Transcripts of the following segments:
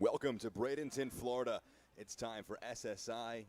Welcome to Bradenton, Florida. It's time for SSIA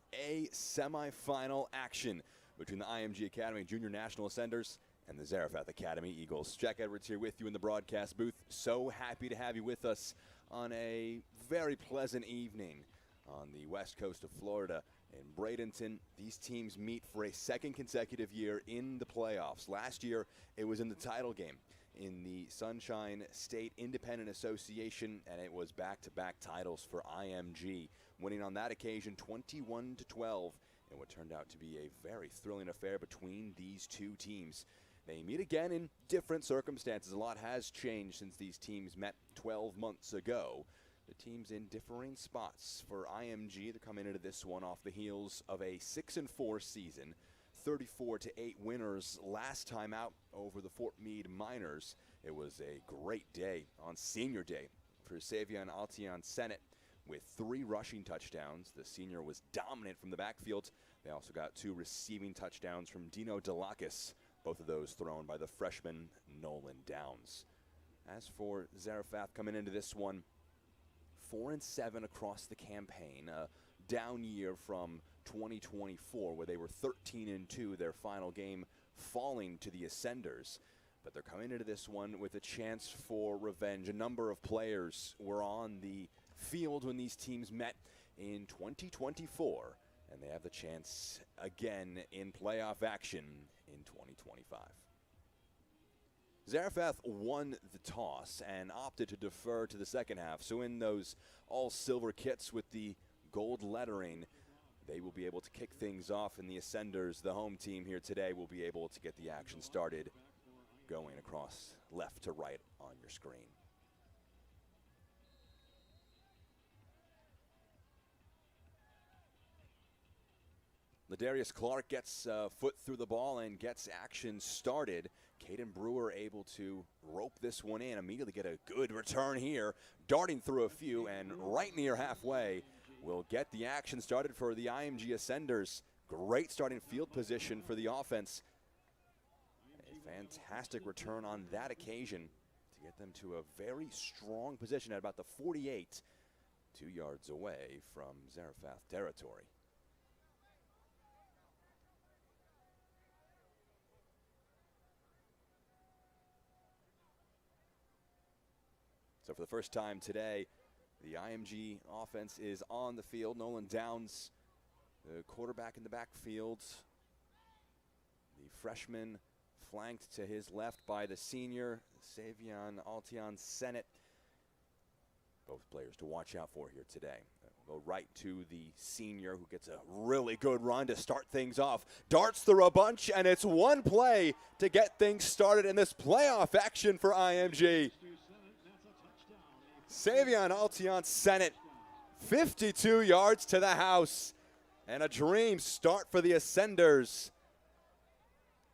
semifinal action between the IMG Academy Junior National Ascenders and the Zaraphath Academy Eagles. Jack Edwards here with you in the broadcast booth. So happy to have you with us on a very pleasant evening on the west coast of Florida. In Bradenton, these teams meet for a second consecutive year in the playoffs. Last year, it was in the title game in the Sunshine State Independent Association, and it was back-to-back titles for IMG, winning on that occasion 21-12 in what turned out to be a very thrilling affair between these two teams. They meet again in different circumstances. A lot has changed since these teams met 12 months ago. The teams in differing spots. For IMG, they're coming into this one off the heels of a 6-4 season, 34-8 winners last time out over the Fort Meade Miners. It was a great day on senior day for Savion Altion Sennett with 3 rushing touchdowns. The senior was dominant from the backfield. They also got 2 receiving touchdowns from Dino Delakis, both of those thrown by the freshman Nolan Downs. As for Zaraphath coming into this one, 4-7 across the campaign, a down year from 2024 where they were 13-2, their final game falling to the Ascenders. But they're coming into this one with a chance for revenge. A number of players were on the field when these teams met in 2024, and they have the chance again in playoff action in 2025. Zaraphath won the toss and opted to defer to the second half. So in those all-silver kits with the gold lettering, they will be able to kick things off, and the Ascenders, the home team here today, will be able to get the action started going across left to right on your screen. Ladarius Clark gets foot through the ball and gets action started. Caden Brewer able to rope this one in, immediately get a good return here, darting through a few, and right near halfway will get the action started for the IMG Ascenders. Great starting field position for the offense. A fantastic return on that occasion to get them to a very strong position at about the 48, 2 yards away from Zaraphath territory. So for the first time today, the IMG offense is on the field. Nolan Downs, the quarterback in the backfield. The freshman flanked to his left by the senior, Savion Altion Sennett. Both players to watch out for here today. We'll go right to the senior, who gets a really good run to start things off. Darts through a bunch, and it's one play to get things started in this playoff action for IMG. Savion Altion Sennett, 52 yards to the house, and a dream start for the Ascenders,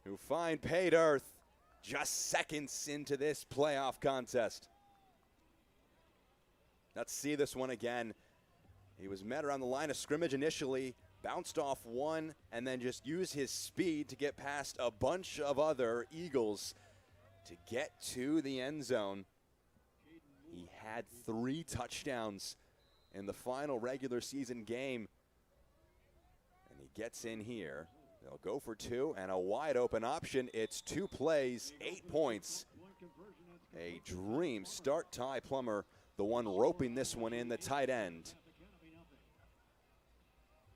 who find paid earth just seconds into this playoff contest. Let's see this one again. He was met around the line of scrimmage initially, bounced off one, and then just used his speed to get past a bunch of other Eagles to get to the end zone. He had 3 touchdowns in the final regular season game. And he gets in here. They'll go for 2 and a wide open option. It's 2 plays, 8 points. A dream start. Ty Plummer, the one roping this one in, the tight end.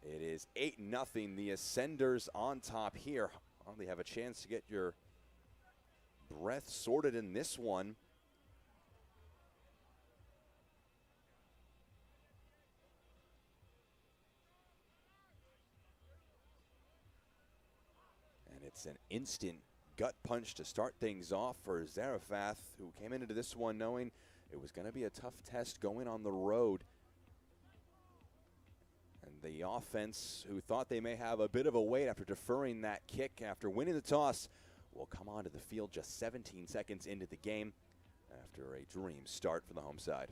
It is 8-0. The Ascenders on top here. Hardly have a chance to get your breath sorted in this one. It's an instant gut punch to start things off for Zaraphath, who came into this one knowing it was going to be a tough test going on the road. And the offense, who thought they may have a bit of a wait after deferring that kick after winning the toss, will come onto the field just 17 seconds into the game after a dream start for the home side.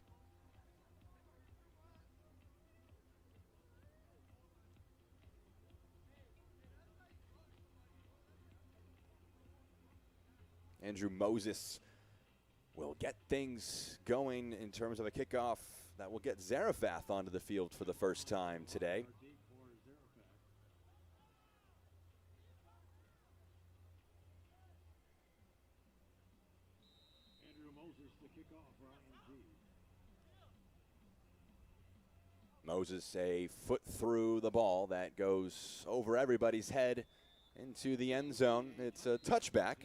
Andrew Moses will get things going in terms of a kickoff that will get Zaraphath onto the field for the first time today. The kickoff for IMG. Moses a foot through the ball that goes over everybody's head into the end zone. It's a touchback.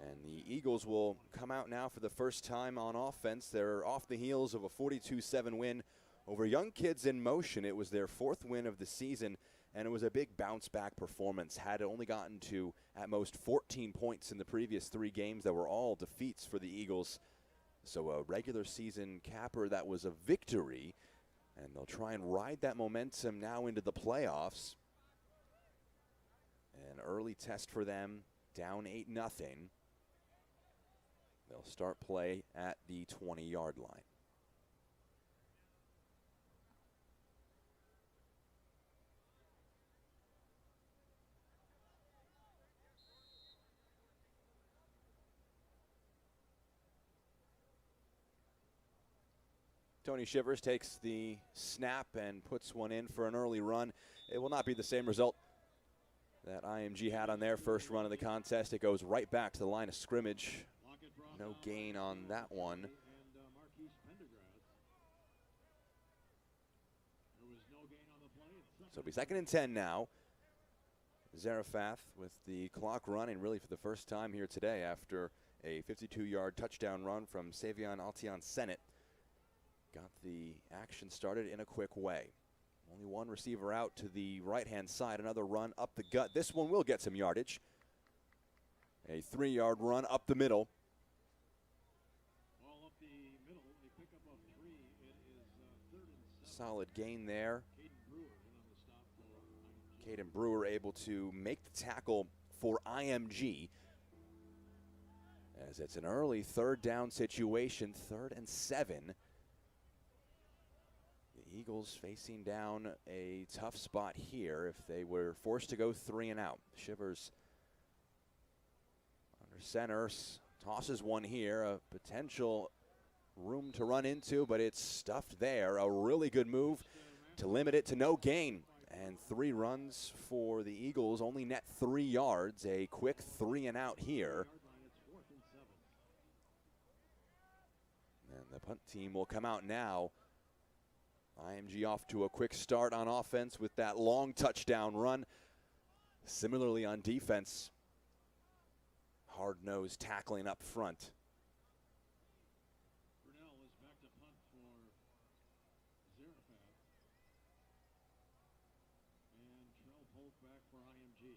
And the Eagles will come out now for the first time on offense. They're off the heels of a 42-7 win over Young Kids in Motion. It was their 4th win of the season, and it was a big bounce-back performance. Had only gotten to, at most, 14 points in the previous 3 games that were all defeats for the Eagles. So a regular season capper that was a victory, and they'll try and ride that momentum now into the playoffs. An early test for them, down 8-0. They'll start play at the 20-yard line. Tony Shivers takes the snap and puts one in for an early run. It will not be the same result that IMG had on their first run of the contest. It goes right back to the line of scrimmage. No gain on that one. So it'll be 2nd and 10 now. Zaraphath with the clock running really for the first time here today after a 52-yard touchdown run from Savion Altion-Sennett. Got the action started in a quick way. Only one receiver out to the right-hand side. Another run up the gut. This one will get some yardage. A 3-yard run up the middle. Ball up the middle. A pickup of 3. It is 3rd and 7. Solid gain there. Caden Brewer able to make the tackle for IMG. As it's an early 3rd down situation. 3rd and 7. Eagles facing down a tough spot here if they were forced to go 3 and out. Shivers under center, tosses one here, a potential room to run into, but it's stuffed there. A really good move to limit it to no gain. And 3 runs for the Eagles, only net 3 yards. A quick 3 and out here. And the punt team will come out now. IMG off to a quick start on offense with that long touchdown run. Similarly on defense, hard-nosed tackling up front. Brunel is back to punt for Zaraphath. And Trell Polk back for IMG.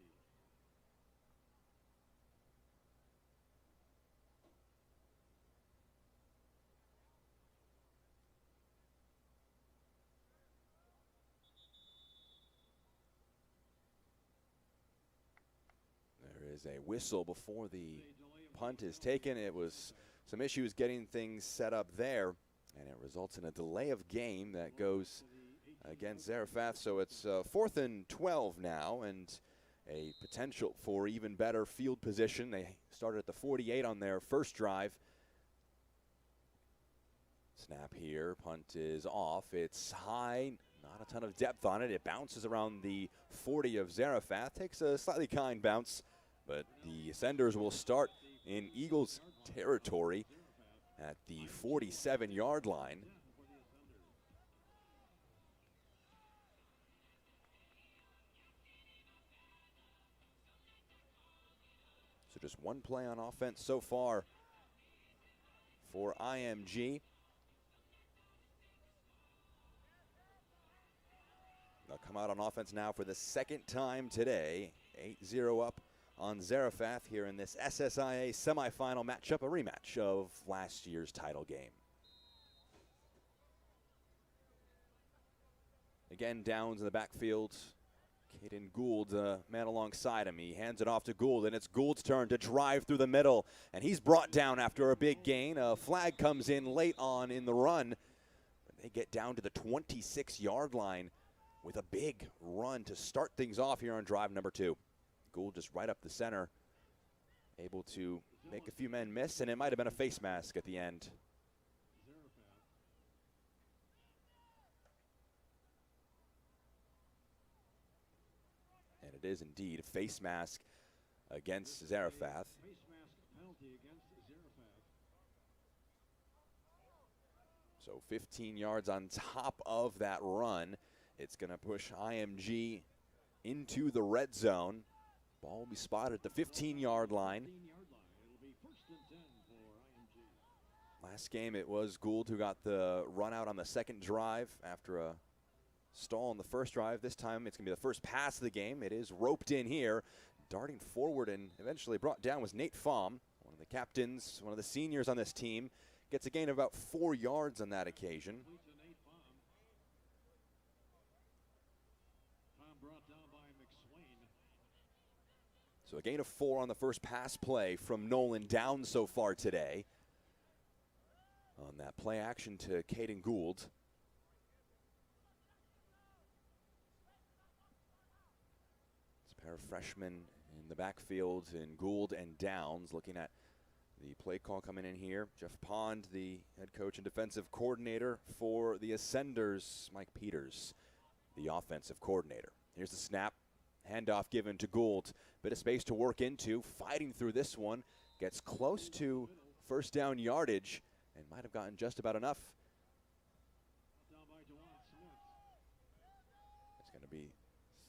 Is a whistle before the punt is taken. It was some issues getting things set up there, and it results in a delay of game that goes against Zaraphath. So it's 4th and 12 now, and a potential for even better field position. They started at the 48 on their first drive. Snap here, punt is off. It's high, not a ton of depth on it. It bounces around the 40 of Zaraphath, takes a slightly kind bounce. But the Ascenders will start in Eagles territory at the 47-yard line. So just one play on offense so far for IMG. They'll come out on offense now for the 2nd time today. 8-0 up on Zaraphath here in this SSIA semifinal matchup, a rematch of last year's title game. Again, Downs in the backfield. Caden Gould, man alongside him. He hands it off to Gould, and it's Gould's turn to drive through the middle. And he's brought down after a big gain. A flag comes in late on in the run. But they get down to the 26-yard line with a big run to start things off here on drive number 2. Gould just right up the center, able to make a few men miss, and it might have been a face mask at the end. is indeed. Face mask against Zaraphath. Face mask penalty against Zaraphath. So 15 yards on top of that run. It's going to push IMG into the red zone. Ball will be spotted at the 15-yard line. 15-yard line. It'll be 1st and 10 for IMG. Last game it was Gould who got the run out on the second drive after a stall on the first drive. This time it's going to be the first pass of the game. It is roped in here. Darting forward and eventually brought down was Nate Pham, one of the captains, one of the seniors on this team. Gets a gain of about 4 yards on that occasion. Complete to Nate Pham. Pham brought down by McSwain. So a gain of 4 on the first pass play from Nolan Downs so far today. On that play action to Caden Gould. It's a pair of freshmen in the backfield in Gould and Downs. Looking at the play call coming in here. Jeff Pond, the head coach and defensive coordinator for the Ascenders. Mike Peters, the offensive coordinator. Here's the snap. Handoff given to Gould. Bit of space to work into. Fighting through this one. Gets close to first down yardage and might have gotten just about enough. Down by DeWan Smith. It's going to be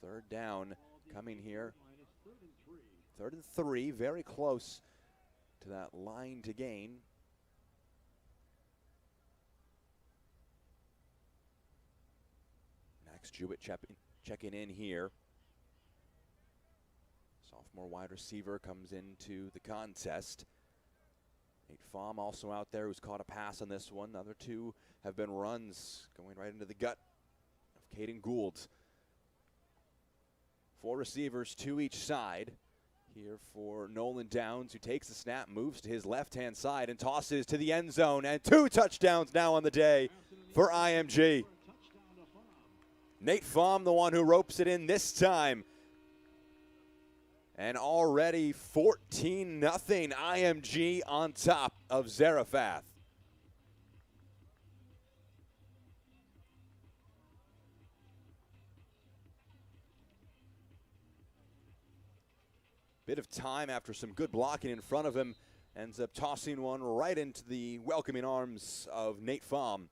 3rd down coming here. It's 3rd and 3. 3rd and 3, very close to that line to gain. Max Jewett checking in here. Sophomore wide receiver comes into the contest. Nate Pham also out there who's caught a pass on this one. The other 2 have been runs going right into the gut of Caden Gould. 4 receivers, 2 each side. Here for Nolan Downs, who takes the snap, moves to his left-hand side, and tosses to the end zone. And 2 touchdowns now on the day for IMG. Touchdown to Pham. Nate Pham, the one who ropes it in this time. And already 14-0 IMG on top of Zaraphath. Bit of time after some good blocking in front of him. Ends up tossing one right into the welcoming arms of Nate Pham.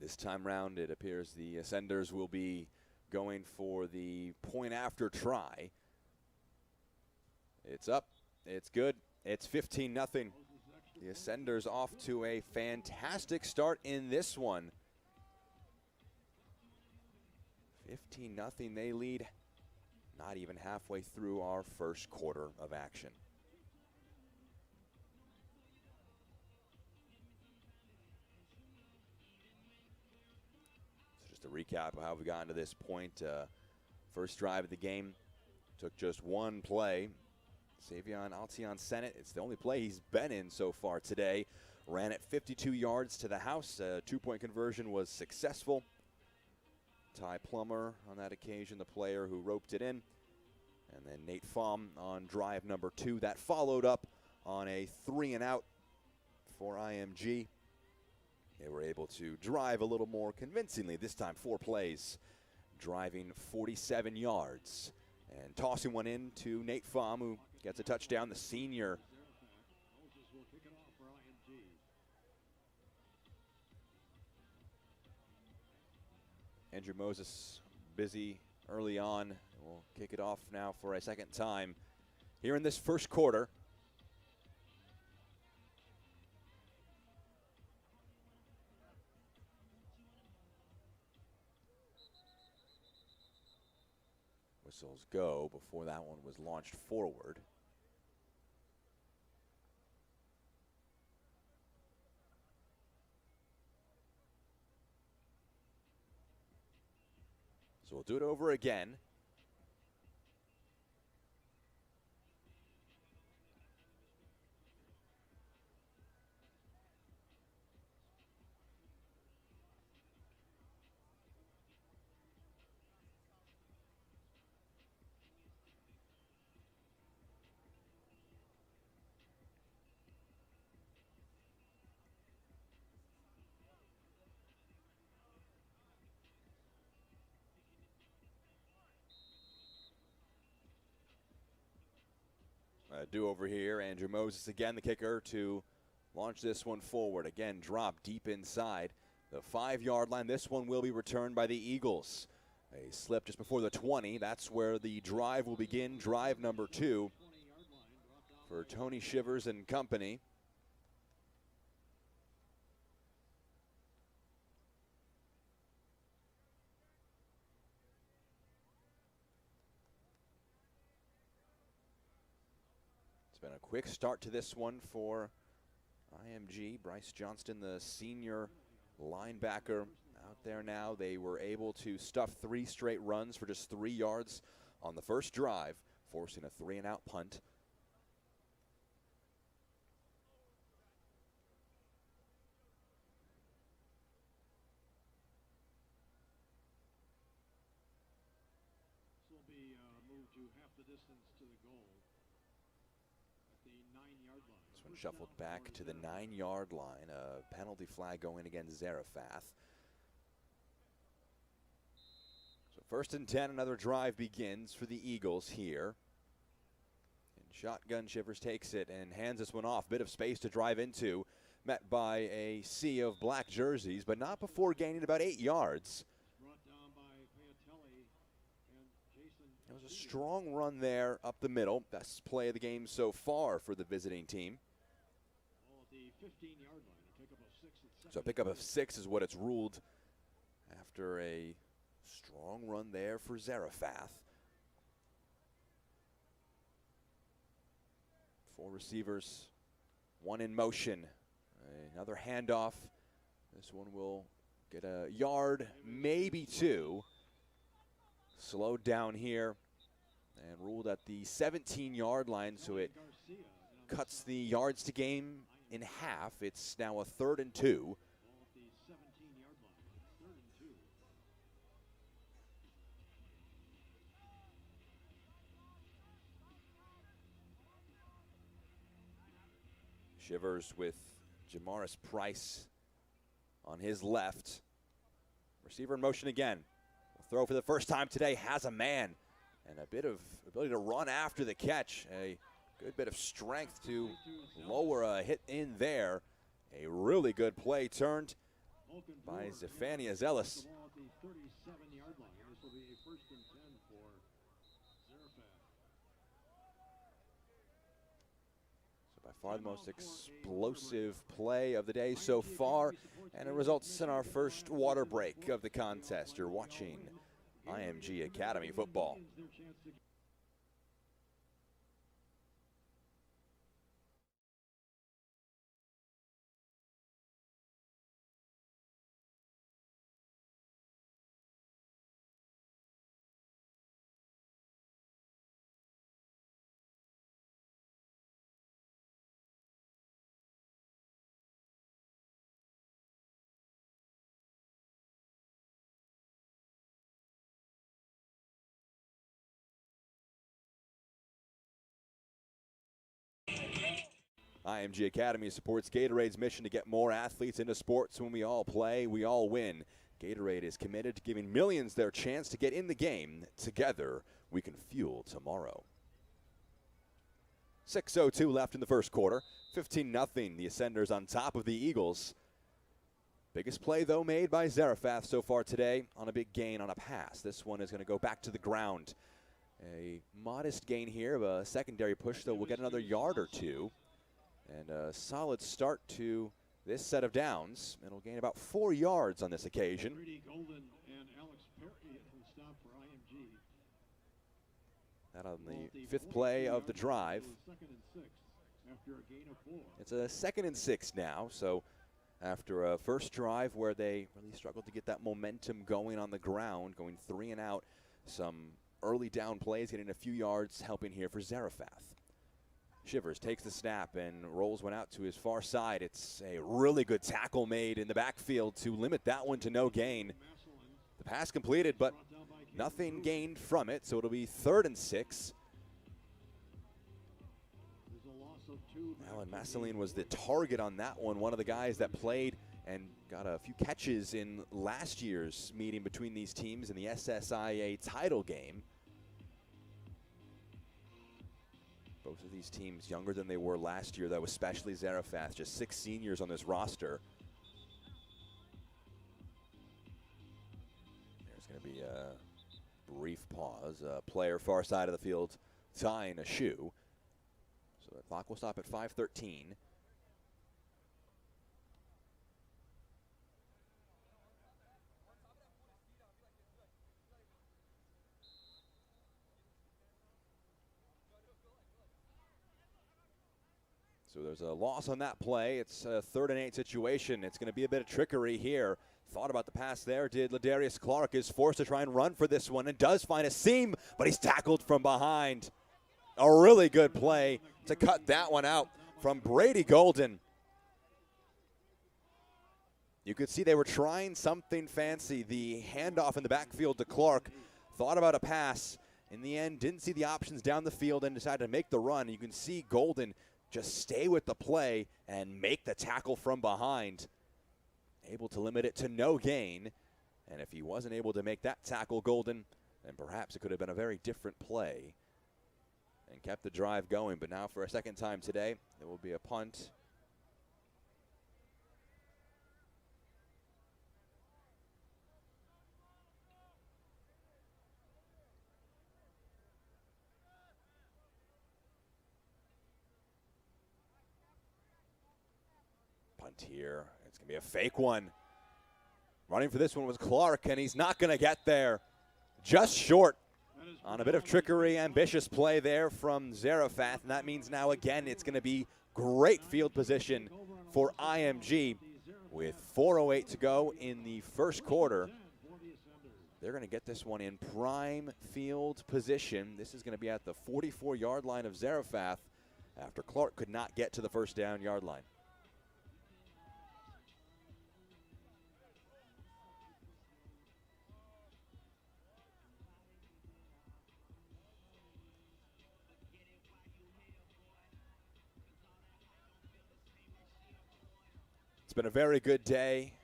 This time round, it appears the Ascenders will be going for the point after try. It's up. It's good. It's 15-0. The Ascenders off to a fantastic start in this one. 15-0. They lead not even halfway through our first quarter of action. So just a recap of how we got to this point. First drive of the game took just 1 play. Savion Altion Sennett, it's the only play he's been in so far today. Ran it 52 yards to the house. A 2-point conversion was successful. Ty Plummer on that occasion, the player who roped it in. And then Nate Pham on drive number 2. That followed up on a 3-and-out for IMG. They were able to drive a little more convincingly. This time 4 plays, driving 47 yards. And tossing one in to Nate Pham, who gets a touchdown, the senior. Moses will kick it off for IMG. Andrew Moses busy early on. We'll kick it off now for a second time here in this first quarter. Whistles go before that one was launched forward. So we'll do it over again. A do-over here. Andrew Moses again, the kicker, to launch this one forward. Again, drop deep inside the 5-yard line. This one will be returned by the Eagles. A slip just before the 20. That's where the drive will begin. Drive number 2 for Tony Shivers and company. It's been a quick start to this one for IMG. Bryce Johnston, the senior linebacker, out there now. They were able to stuff 3 straight runs for just 3 yards on the first drive, forcing a 3-and-out punt. This will be moved to half the distance to the goal at the 9-yard line. This one shuffled back to the 9-yard line. A penalty flag going against Zaraphath. So 1st and 10, another drive begins for the Eagles here. And shotgun, Shivers takes it and hands this one off. Bit of space to drive into. Met by a sea of black jerseys, but not before gaining about 8 yards. Brought down by Paotelli and Jason. It was a strong run there up the middle. Best play of the game so far for the visiting team. Ball at the 15-yard line. A pickup of 6 at 7. So a pickup of 6 is what it's ruled after a strong run there for Zaraphath. 4 receivers, 1 in motion. Another handoff. This one will get a yard, maybe 2. Slowed down here and ruled at the 17-yard line, so it cuts the yards to game in half. It's now a 3rd and 2. Ball at the 17-yard line. 3rd and 2. Shivers with Jamaris Price on his left. Receiver in motion again. Will throw for the first time today, has a man, and a bit of ability to run after the catch. A good bit of strength to lower a hit in there. A really good play turned by Zephania Zealous. The ball at the 37-yard line. This will be a 1st and 10 for Zaraphath. So by far the most explosive play of the day so far, and it results in our first water break of the contest. You're watching IMG Academy football. IMG Academy supports Gatorade's mission to get more athletes into sports. When we all play, we all win. Gatorade is committed to giving millions their chance to get in the game. Together, we can fuel tomorrow. 6:02 left in the first quarter. 15-0. The Ascenders on top of the Eagles. Biggest play, though, made by Zaraphath so far today on a big gain on a pass. This one is going to go back to the ground. A modest gain here of a secondary push, though we'll get another yard or 2. And a solid start to this set of downs. It'll gain about 4 yards on this occasion. Brady Golden and Alex Perry at the stop for IMG. That on the 5th play of the drive. 2nd and 6 after a gain of 4. It's a 2nd and 6 now. So after a first drive where they really struggled to get that momentum going on the ground, going 3 and out, some early down plays, getting a few yards, helping here for Zaraphath. Shivers takes the snap and rolls one out to his far side. It's a really good tackle made in the backfield to limit that one to no gain. The pass completed, but nothing gained from it, so it'll be 3rd and 6. Alan Masseline was the target on that one, one of the guys that played and got a few catches in last year's meeting between these teams in the SSIA title game. Both of these teams younger than they were last year, though, especially Zaraphath, just 6 seniors on this roster. There's going to be a brief pause. A player far side of the field tying a shoe. So the clock will stop at 5:13. So there's a loss on that play. It's a 3rd and 8 situation. It's going to be a bit of trickery here. Thought about the pass there, did Ladarius Clark. Is forced to try and run for this one and does find a seam, but he's tackled from behind. A really good play to cut that one out from Brady Golden. You could see they were trying something fancy. The handoff in the backfield to Clark. Thought about a pass. In the end, didn't see the options down the field and decided to make the run. You can see Golden just stay with the play and make the tackle from behind. Able to limit it to no gain. And if he wasn't able to make that tackle, Golden, then perhaps it could have been a very different play. And kept the drive going. But now for a second time today, there will be a punt. Here. It's going to be a fake one. Running for this one was Clark, and he's not going to get there. Just short on a bit of trickery, ambitious play there from Zaraphath, and that means now again it's going to be great field position for IMG with 4:08 to go in the first quarter. They're going to get this one in prime field position. This is going to be at the 44-yard line of Zaraphath after Clark could not get to the first down yard line. It's been a very good day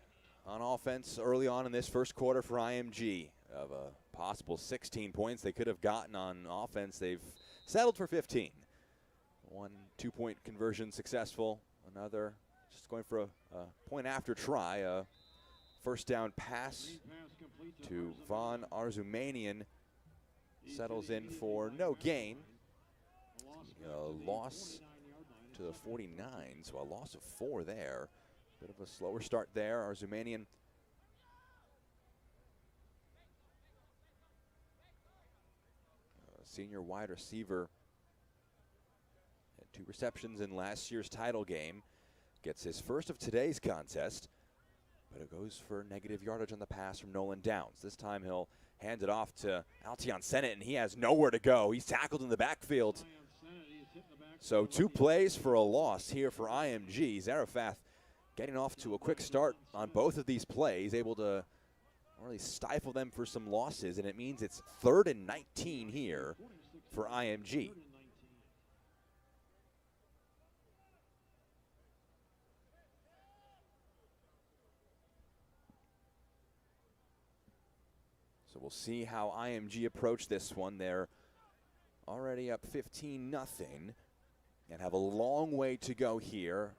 on offense early on in this first quarter for IMG. Of a possible 16 points they could have gotten on offense, they've settled for 15. One 2-point conversion successful. Another just going for a point after try. A first down pass to Von Arzumanian. Settles in for no gain. A loss to the 49, so a loss of 4 there. Bit of a slower start there. Arzumanian senior wide receiver. Had 2 receptions in last year's title game. Gets his first of today's contest, but it goes for negative yardage on the pass from Nolan Downs. This time he'll hand it off to Altion Sennett, and he has nowhere to go. He's tackled in the backfield. So 2 plays for a loss here for IMG. Zaraphath getting off to a quick start on both of these plays, able to really stifle them for some losses, and it means it's 3rd and 19 here for IMG. So we'll see how IMG approach this one. They're already up 15-0 and have a long way to go here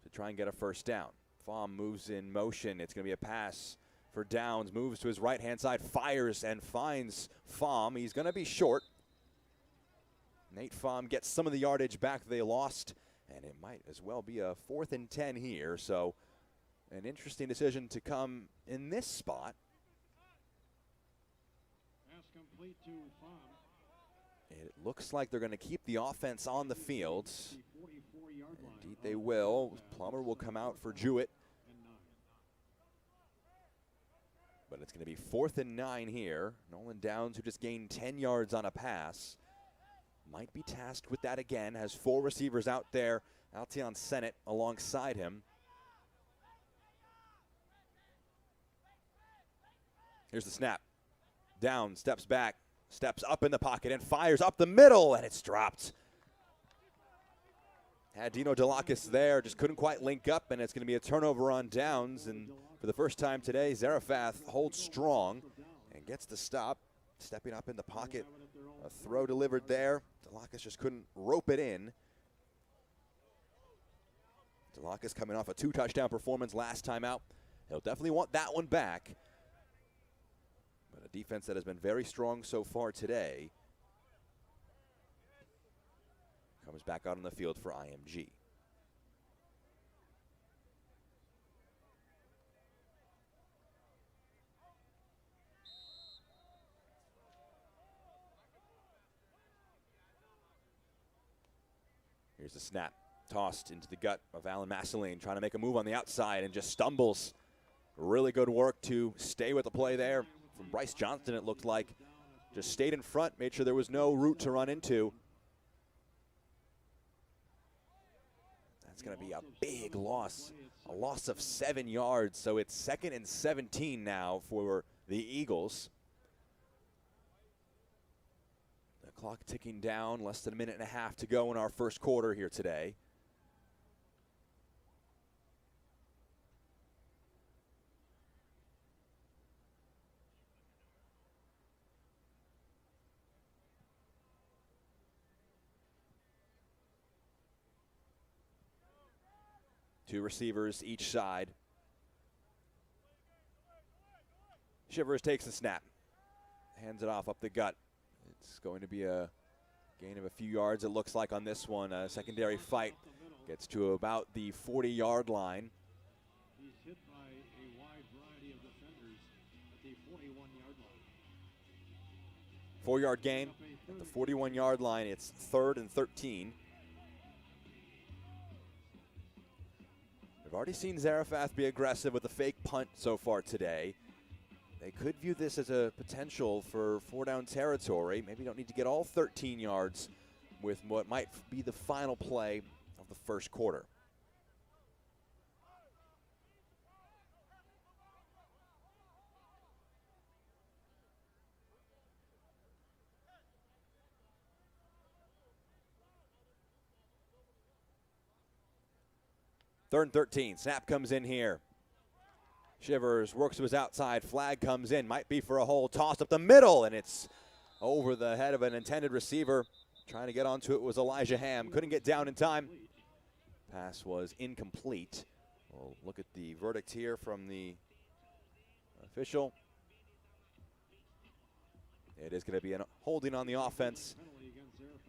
to try and get a first down. Pham moves in motion. It's going to be a pass for Downs. Moves to his right-hand side, fires and finds Pham. He's going to be short. Nate Pham gets some of the yardage back they lost, and it might as well be a 4th and 10 here. So an interesting decision to come in this spot. Pass complete to Pham. It looks like they're going to keep the offense on the field. Indeed they will. Plummer will come out for Jewett. But it's going to be 4th and 9 here. Nolan Downs, who just gained 10 yards on a pass, might be tasked with that again. Has 4 receivers out there. Altion Sennett alongside him. Here's the snap. Downs steps back, steps up in the pocket, and fires up the middle, and it's dropped. Had Dino Delacus there, just couldn't quite link up, and it's going to be a turnover on Downs. And for the first time today, Zaraphath holds strong and gets the stop, stepping up in the pocket. A throw delivered there to Delacus just couldn't rope it in. Delacus coming off a 2-touchdown performance last time out. He'll definitely want that one back. But a defense that has been very strong so far today comes back out on the field for IMG. Here's the snap, tossed into the gut of Alan Masseline, trying to make a move on the outside and just stumbles. Really good work to stay with the play there from Bryce Johnston, it looked like. Just stayed in front, made sure there was no route to run into. That's going to be a big loss, a loss of 7 yards. So it's 2nd and 17 now for the Eagles. The clock ticking down, less than a minute and a half to go in our first quarter here today. Two receivers each side. Shivers takes the snap, hands it off up the gut. It's going to be a gain of a few yards, it looks like, on this one. A secondary fight gets to about the 40-yard line. He's hit by a wide variety of defenders at the 41-yard line. 4-yard gain at the 41-yard line. It's 3rd and 13. We've already seen Zaraphath be aggressive with a fake punt so far today. They could view this as a potential for 4-down territory. Maybe don't need to get all 13 yards with what might be the final play of the first quarter. Third and 13, snap comes in here. Shivers works to his outside, flag comes in, might be for a hole, tossed up the middle, and it's over the head of an intended receiver. Trying to get onto it was Elijah Ham, couldn't get down in time. Pass was incomplete. We'll look at the verdict here from the official. It is going to be a holding on the offense.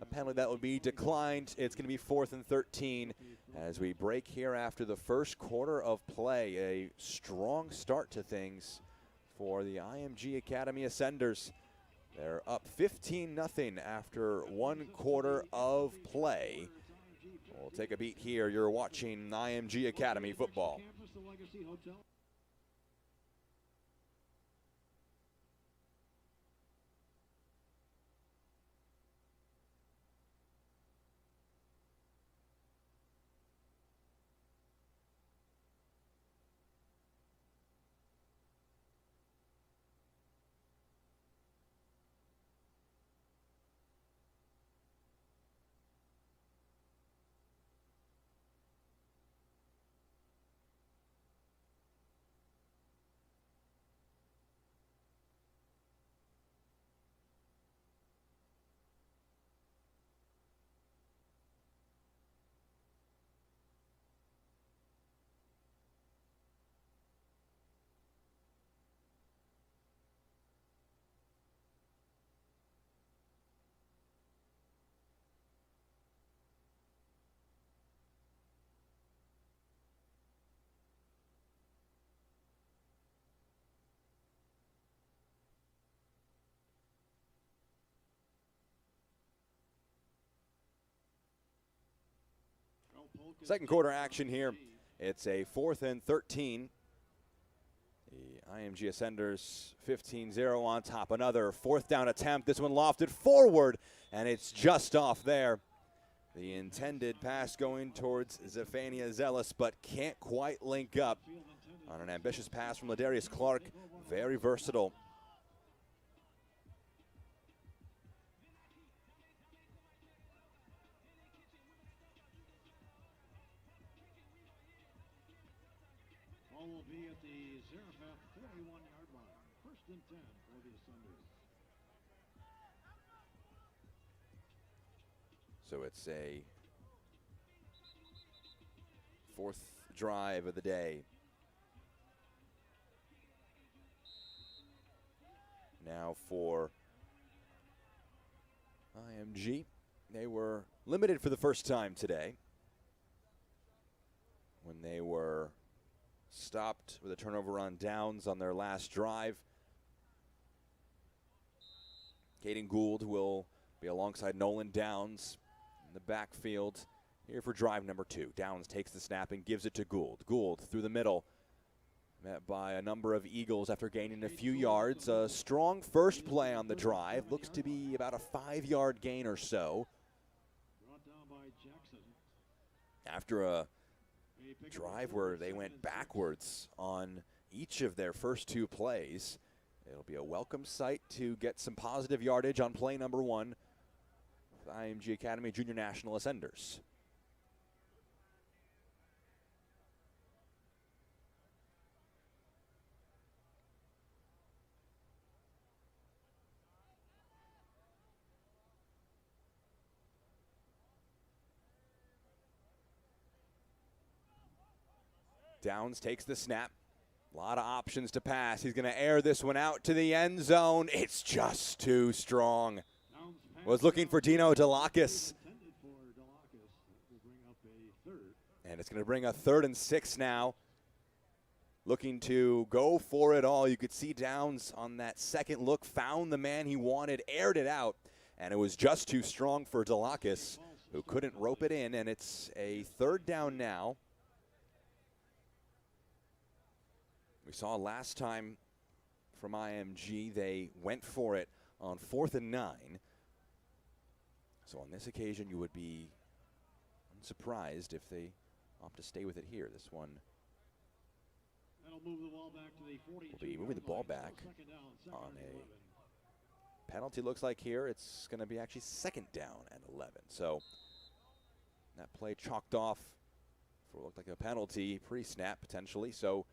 A penalty that would be declined. It's going to be 4th and 13 as we break here after the first quarter of play. A strong start to things for the IMG Academy Ascenders. They're up 15-0 after 1 quarter of play. We'll take a beat here. You're watching IMG Academy football. Second quarter action here. It's a 4th and 13. The IMG Ascenders 15-0 on top. Another 4th down attempt. This one lofted forward, and it's just off there. The intended pass going towards Zephania Zealous, but can't quite link up on an ambitious pass from Ladarius Clark. Very versatile. Will be at the Zaraphath 41-yard line. 1st and 10 for the Ascenders. So it's a fourth drive of the day. Now for IMG, they were limited for the first time today when they were stopped with a turnover on downs on their last drive. Caden Gould will be alongside Nolan Downs in the backfield here for drive number 2. Downs takes the snap and gives it to Gould. Gould through the middle, met by a number of Eagles after gaining a few yards. A strong first play on the drive. Looks to be about a 5-yard gain or so. After a drive where they went backwards on each of their first 2 plays, it'll be a welcome sight to get some positive yardage on play number 1 with IMG Academy Junior National Ascenders. Downs takes the snap. A lot of options to pass. He's going to air this one out to the end zone. It's just too strong. Was looking for Dino Delakis. And it's going to bring a 3rd and 6 now. Looking to go for it all. You could see Downs on that second look found the man he wanted, aired it out, and it was just too strong for Delakis, who couldn't rope it in, and it's a 3rd down now. We saw last time from IMG, they went for it on 4th and 9. So on this occasion, you would be unsurprised if they opt to stay with it here. This one That'll move the ball back to the 42 will be moving the ball back on a penalty. Looks like here it's going to be actually 2nd down and 11. So that play chalked off for what looked like a penalty pre-snap potentially. So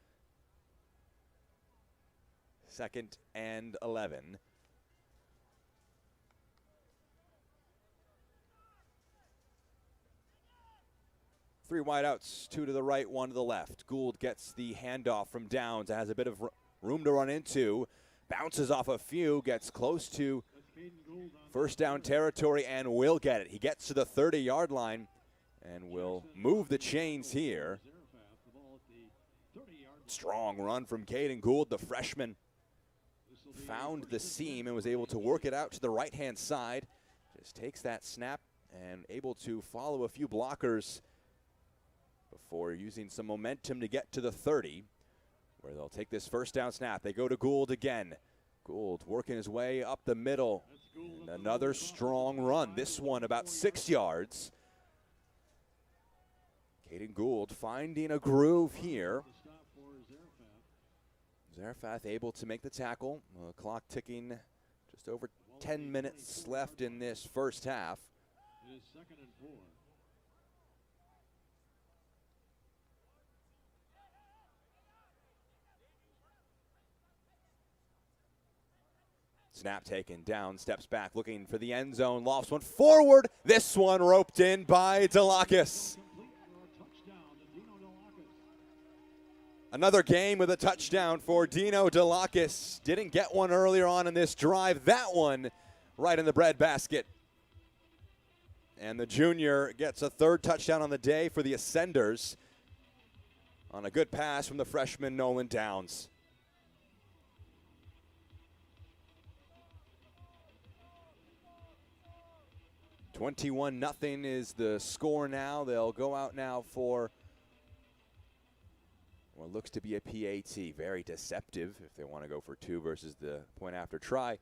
2nd and 11. Three wideouts, 2 to the right, 1 to the left. Gould gets the handoff from Downs. Has a bit of room to run into. Bounces off a few, gets close to first down territory and will get it. He gets to the 30-yard line and will move the chains here. Strong run from Caden Gould, the freshman. Found the seam and was able to work it out to the right-hand side. Just takes that snap and able to follow a few blockers before using some momentum to get to the 30, where they'll take this first down snap. They go to Gould again. Gould working his way up the middle. And another strong run. This one about 6 yards. Caden Gould finding a groove here. Zaraphath able to make the tackle. Clock ticking, just over 10 minutes left in this first half. It is 2nd and 4. Snap taken down, steps back, looking for the end zone, lofts one forward. This one roped in by Delakis. Another game with a touchdown for Dino Delakis. Didn't get one earlier on in this drive. That one right in the breadbasket. And the junior gets a 3rd touchdown on the day for the Ascenders on a good pass from the freshman Nolan Downs. (21-0) is the score now. They'll go out now for what looks to be a PAT. Very deceptive if they want to go for 2 versus the point after try.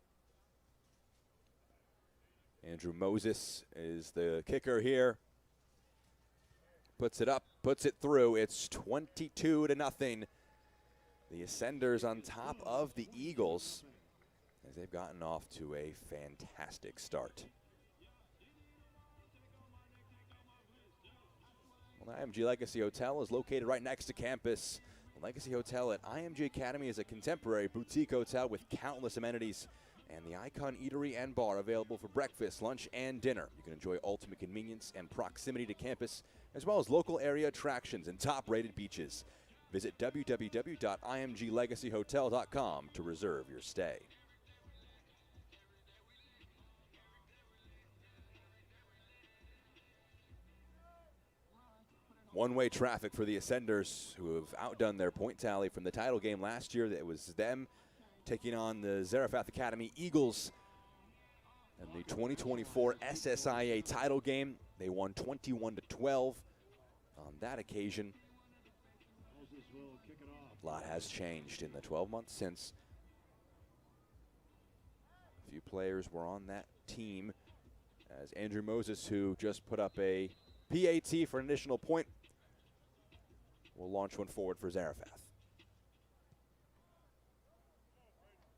Andrew Moses is the kicker here. Puts it up, puts it through. It's 22-0. The Ascenders on top of the Eagles as they've gotten off to a fantastic start. Well, the IMG Legacy Hotel is located right next to campus. The Legacy Hotel at IMG Academy is a contemporary boutique hotel with countless amenities and the Icon Eatery and Bar available for breakfast, lunch, and dinner. You can enjoy ultimate convenience and proximity to campus, as well as local area attractions and top-rated beaches. Visit www.imglegacyhotel.com to reserve your stay. One-way traffic for the Ascenders, who have outdone their point tally from the title game last year. It was them taking on the Zaraphath Academy Eagles in the 2024 SSIA title game. They won 21-12 on that occasion. A lot has changed in the 12 months since. A few players were on that team, as Andrew Moses, who just put up a PAT for an additional point, will launch one forward for Zaraphath.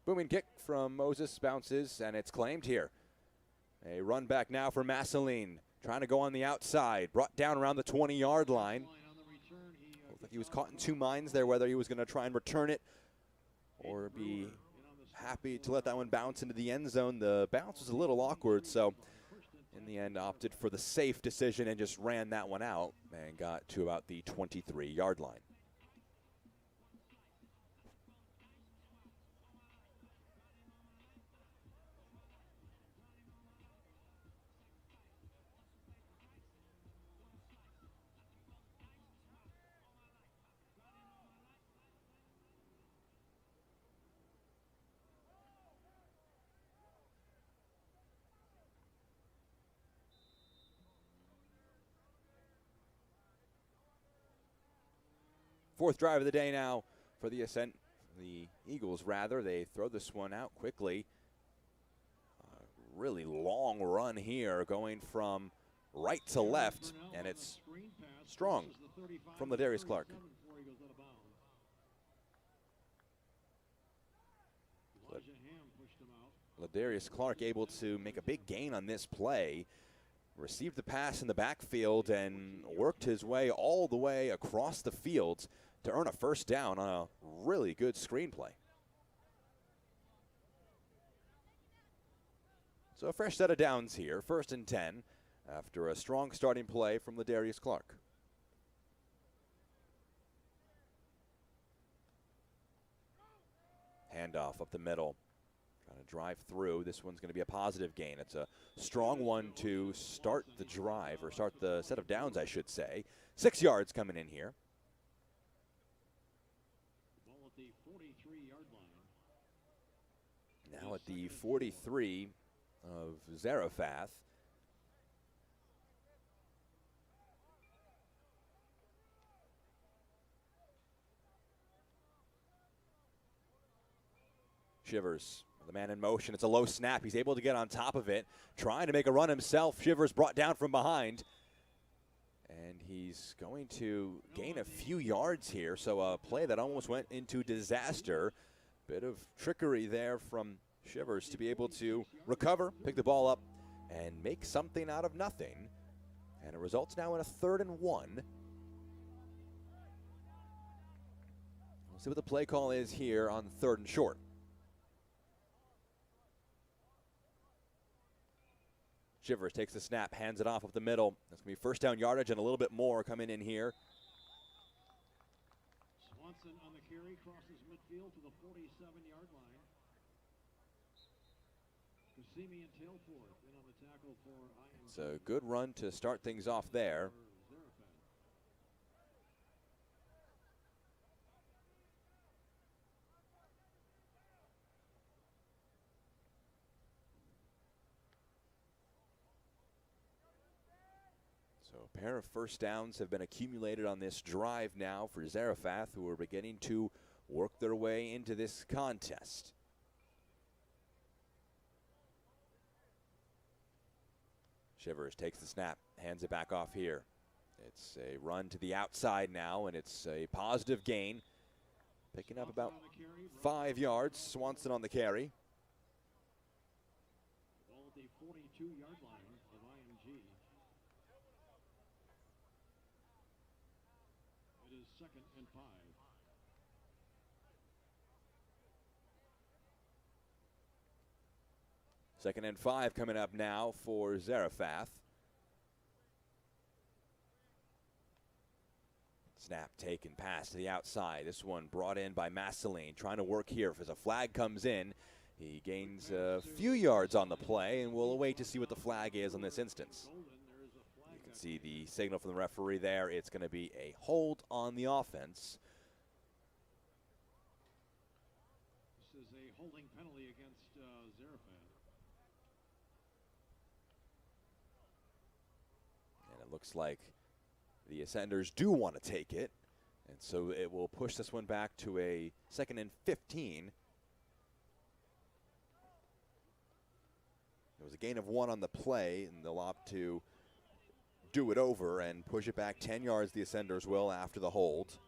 Booming kick from Moses, bounces, and it's claimed here. A run back now for Masseline, trying to go on the outside, brought down around the 20-yard line. Looked like he was caught in two minds there, whether he was going to try and return it or be happy to let that one bounce into the end zone. The bounce was a little awkward, so in the end opted for the safe decision and just ran that one out and got to about the 23-yard line. Fourth drive of the day now for the Eagles, rather. They throw this one out quickly. Really long run here, going from right to left, and it's strong from Ladarius Clark. Ladarius Clark able to make a big gain on this play. Received the pass in the backfield and worked his way all the way across the field to earn a first down on a really good screenplay. So a fresh set of downs here, 1st and 10, after a strong starting play from Ladarius Clark. Handoff up the middle. Trying to drive through. This one's going to be a positive gain. It's a strong one to start the drive, or start the set of downs, I should say. 6 yards coming in here. Ball at the 43-yard line. Now at the 43 of Zaraphath. Shivers, the man in motion. It's a low snap. He's able to get on top of it, trying to make a run himself. Shivers brought down from behind. And he's going to gain a few yards here. So a play that almost went into disaster. Bit of trickery there from Shivers to be able to recover, pick the ball up, and make something out of nothing. And it results now in a 3rd and 1. We'll see what the play call is here on 3rd and short. Shivers takes the snap, hands it off up the middle. That's going to be first down yardage and a little bit more coming in here. Swanson on the carry, crosses midfield to the 47-yard line. Kasimi and Tailford in on the tackle for IMG. It's a good run to start things off there. So a pair of first downs have been accumulated on this drive now for Zaraphath, who are beginning to work their way into this contest. Shivers takes the snap, hands it back off here. It's a run to the outside now, and it's a positive gain. Picking up about 5 yards. Swanson on the carry. Ball at the 42-yard line of IMG. It is 2nd and 5. 2nd and 5 coming up now for Zaraphath. Snap taken, pass to the outside. This one brought in by Masseline, trying to work here. As a flag comes in, he gains a few yards on the play, and we'll wait to see what the flag is on this instance. You can see the signal from the referee there. It's going to be a hold on the offense. This is a holding penalty against Zaraphath. And it looks like the Ascenders do want to take it, and so it will push this one back to a 2nd and 15. There was a gain of 1 on the play, and they'll opt to do it over and push it back 10 yards, the Ascenders will, after the hold.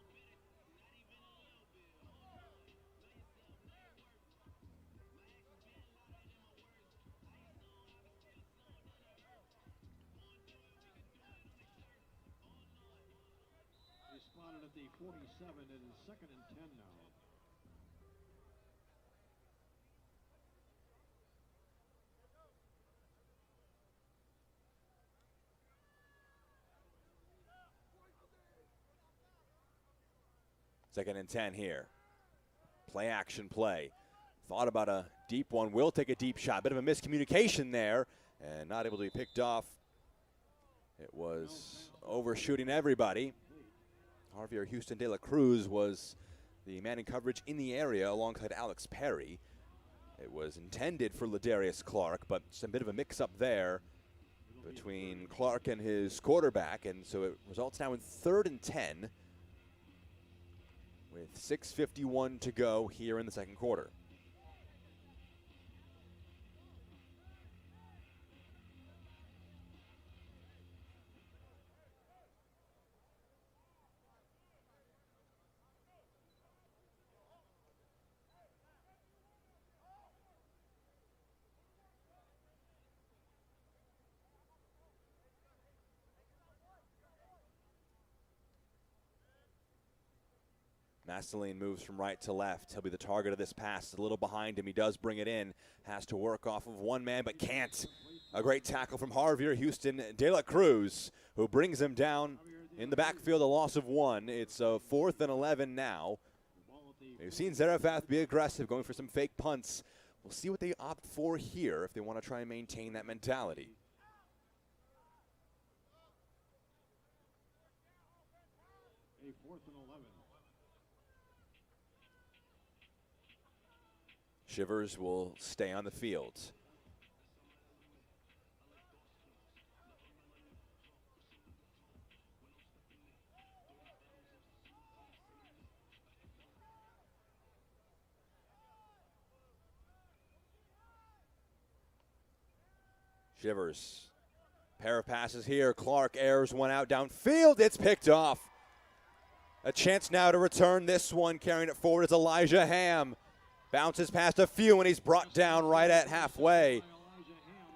Spotted at the 47. It is 2nd and 10 now. Second and 10 here. Play action play. Thought about a deep one. Will take a deep shot. Bit of a miscommunication there and not able to be picked off. It was overshooting everybody. Javier Houston de la Cruz was the man in coverage in the area alongside Alex Perry. It was intended for Ladarius Clark, but just a bit of a mix-up there between Clark and his quarterback, and so it results now in 3rd and 10 with 6:51 to go here in the 2nd quarter. Masseline moves from right to left. He'll be the target of this pass. A little behind him. He does bring it in. Has to work off of one man, but can't. A great tackle from Javier Houston de la Cruz, who brings him down in the backfield, a loss of 1. It's a 4th and 11 now. We've seen Zaraphath be aggressive, going for some fake punts. We'll see what they opt for here if they want to try and maintain that mentality. A 4th and 11. Shivers will stay on the field. Shivers. Pair of passes here. Clark airs one out downfield. It's picked off. A chance now to return this one. Carrying it forward is Elijah Ham. Bounces past a few, and he's brought down right at halfway.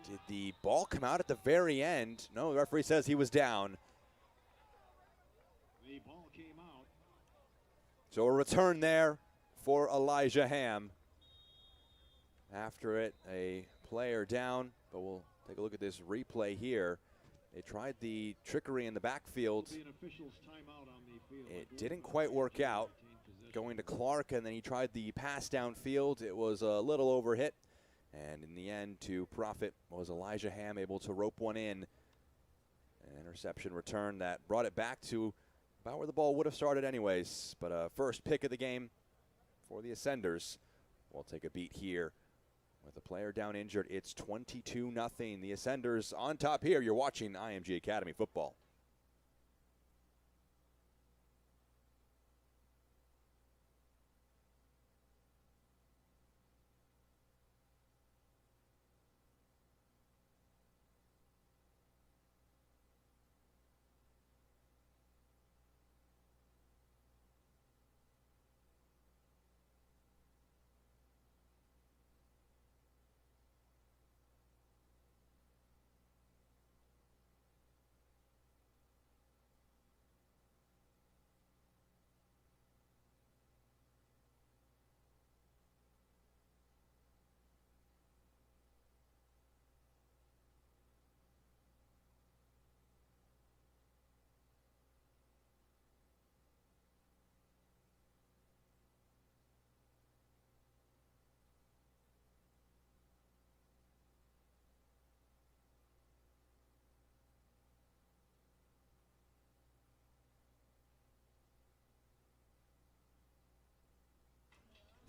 Did the ball come out at the very end? No, the referee says he was down. The ball came out. So a return there for Elijah Ham. After it, a player down, but we'll take a look at this replay here. They tried the trickery in the backfield. It didn't quite work out. Going to Clark, and then he tried the pass downfield. It was a little overhit, and in the end, to profit was Elijah Ham able to rope one in. An interception return that brought it back to about where the ball would have started anyways. But first pick of the game for the Ascenders. We'll take a beat here. With a player down injured, it's 22-0. The Ascenders on top here. You're watching IMG Academy football.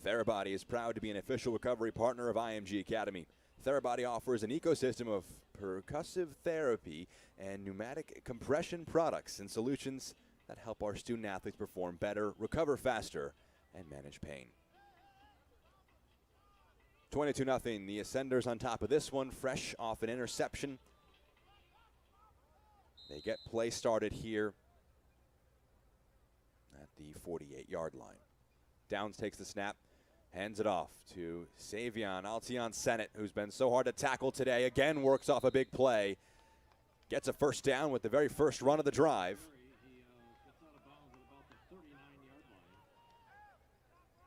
Therabody is proud to be an official recovery partner of IMG Academy. Therabody offers an ecosystem of percussive therapy and pneumatic compression products and solutions that help our student athletes perform better, recover faster, and manage pain. 22-0, the Ascenders on top of this one, fresh off an interception. They get play started here at the 48-yard line. Downs takes the snap, hands it off to Savion Altion-Sennett, who's been so hard to tackle today. Again, works off a big play. Gets a first down with the very first run of the drive. He gets out of bounds at about the 39-yard line.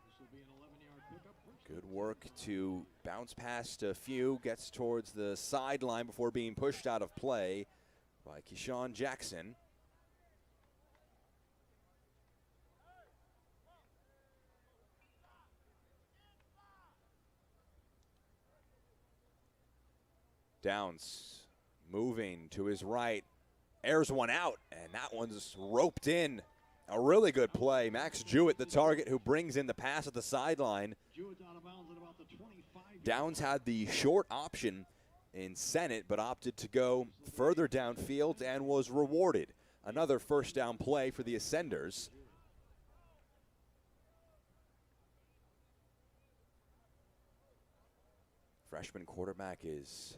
This will be an 11-yard pickup. Good work to bounce past a few, gets towards the sideline before being pushed out of play by Keyshawn Jackson. Downs moving to his right, airs one out, and that one's roped in. A really good play. Max Jewett, the target, who brings in the pass at the sideline. Jewett's out of bounds at about the 25. Downs had the short option in Sennett, but opted to go further downfield and was rewarded. Another first down play for the Ascenders. Freshman quarterback is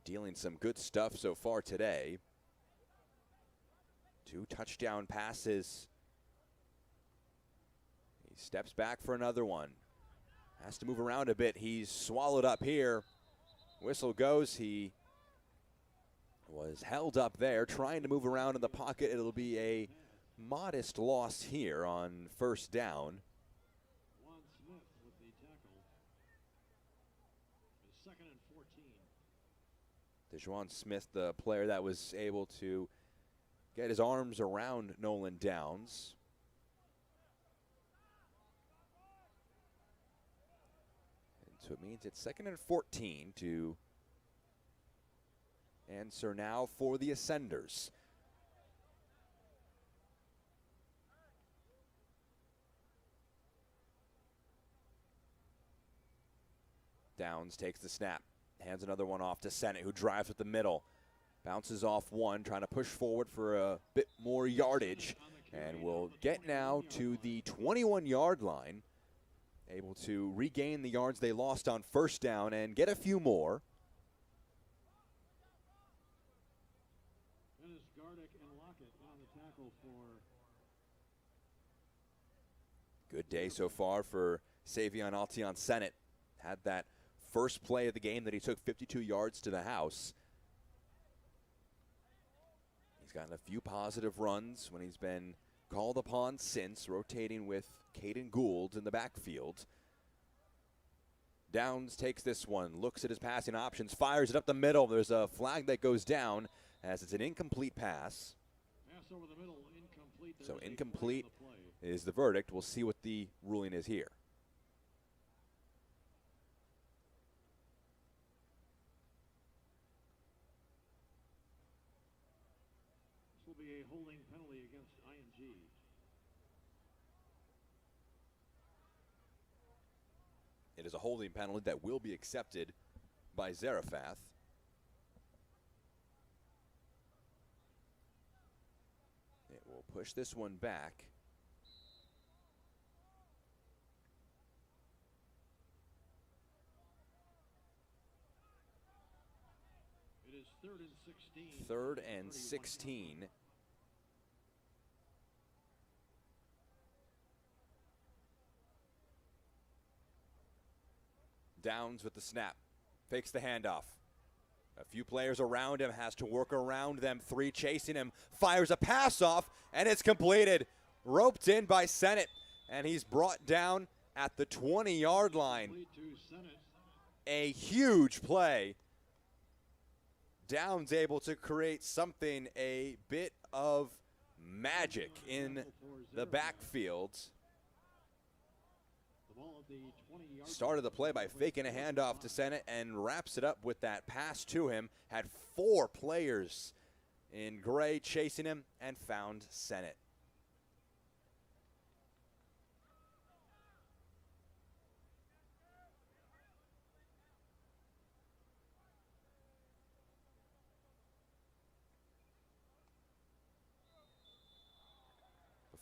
dealing some good stuff so far today. 2 touchdown passes. He steps back for another one. Has to move around a bit. He's swallowed up here. Whistle goes. He was held up there trying to move around in the pocket. It'll be a modest loss here on first down. Juan Smith with the tackle. It's 2nd and 14. DeJuan Smith, the player that was able to get his arms around Nolan Downs. And so it means it's 2nd and 14 to answer now for the Ascenders. Downs takes the snap. Hands another one off to Sennett, who drives with the middle. Bounces off one, trying to push forward for a bit more yardage. And will get now to the 21-yard line. Able to regain the yards they lost on first down and get a few more. Dennis Gardick and Lockett on the tackle for. Good day so far for Savion Altion-Sennett. Had that first play of the game that he took 52 yards to the house. He's gotten a few positive runs when he's been called upon since, rotating with Caden Gould in the backfield. Downs takes this one, looks at his passing options, fires it up the middle. There's a flag that goes down as it's an incomplete pass. Pass over the middle, incomplete. So There's a incomplete flag on the play. is the verdict. We'll see what the ruling is here. This will be a holding penalty against IMG. It is a holding penalty that will be accepted by Zaraphath. It will push this one back. It is 3rd and 16. 3rd and 16. Downs with the snap, fakes the handoff. A few players around him, has to work around them. 3 chasing him, fires a pass off, and it's completed. Roped in by Sennett, and he's brought down at the 20-yard line. Complete to Sennett. A huge play. Downs able to create something, a bit of magic in the backfield. The ball at the 20-yard. Started the play by faking a handoff to Sennett and wraps it up with that pass to him. Had 4 players in gray chasing him and found Sennett.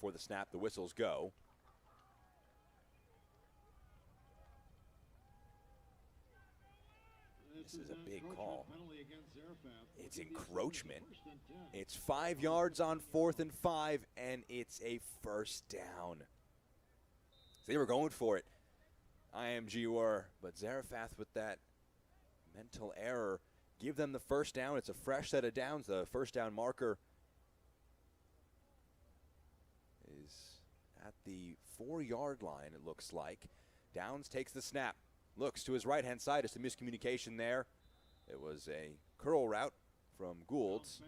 before the snap, the whistles go. This is a big call. It's encroachment. It's 5 yards on 4th and 5, and it's a first down. So they were going for it. IMG were, but Zaraphath with that mental error give them the first down. It's a fresh set of downs. The first down marker is at the 4-yard line, it looks like. Downs takes the snap. Looks to his right-hand side. It's a miscommunication there. It was a curl route from Gould's.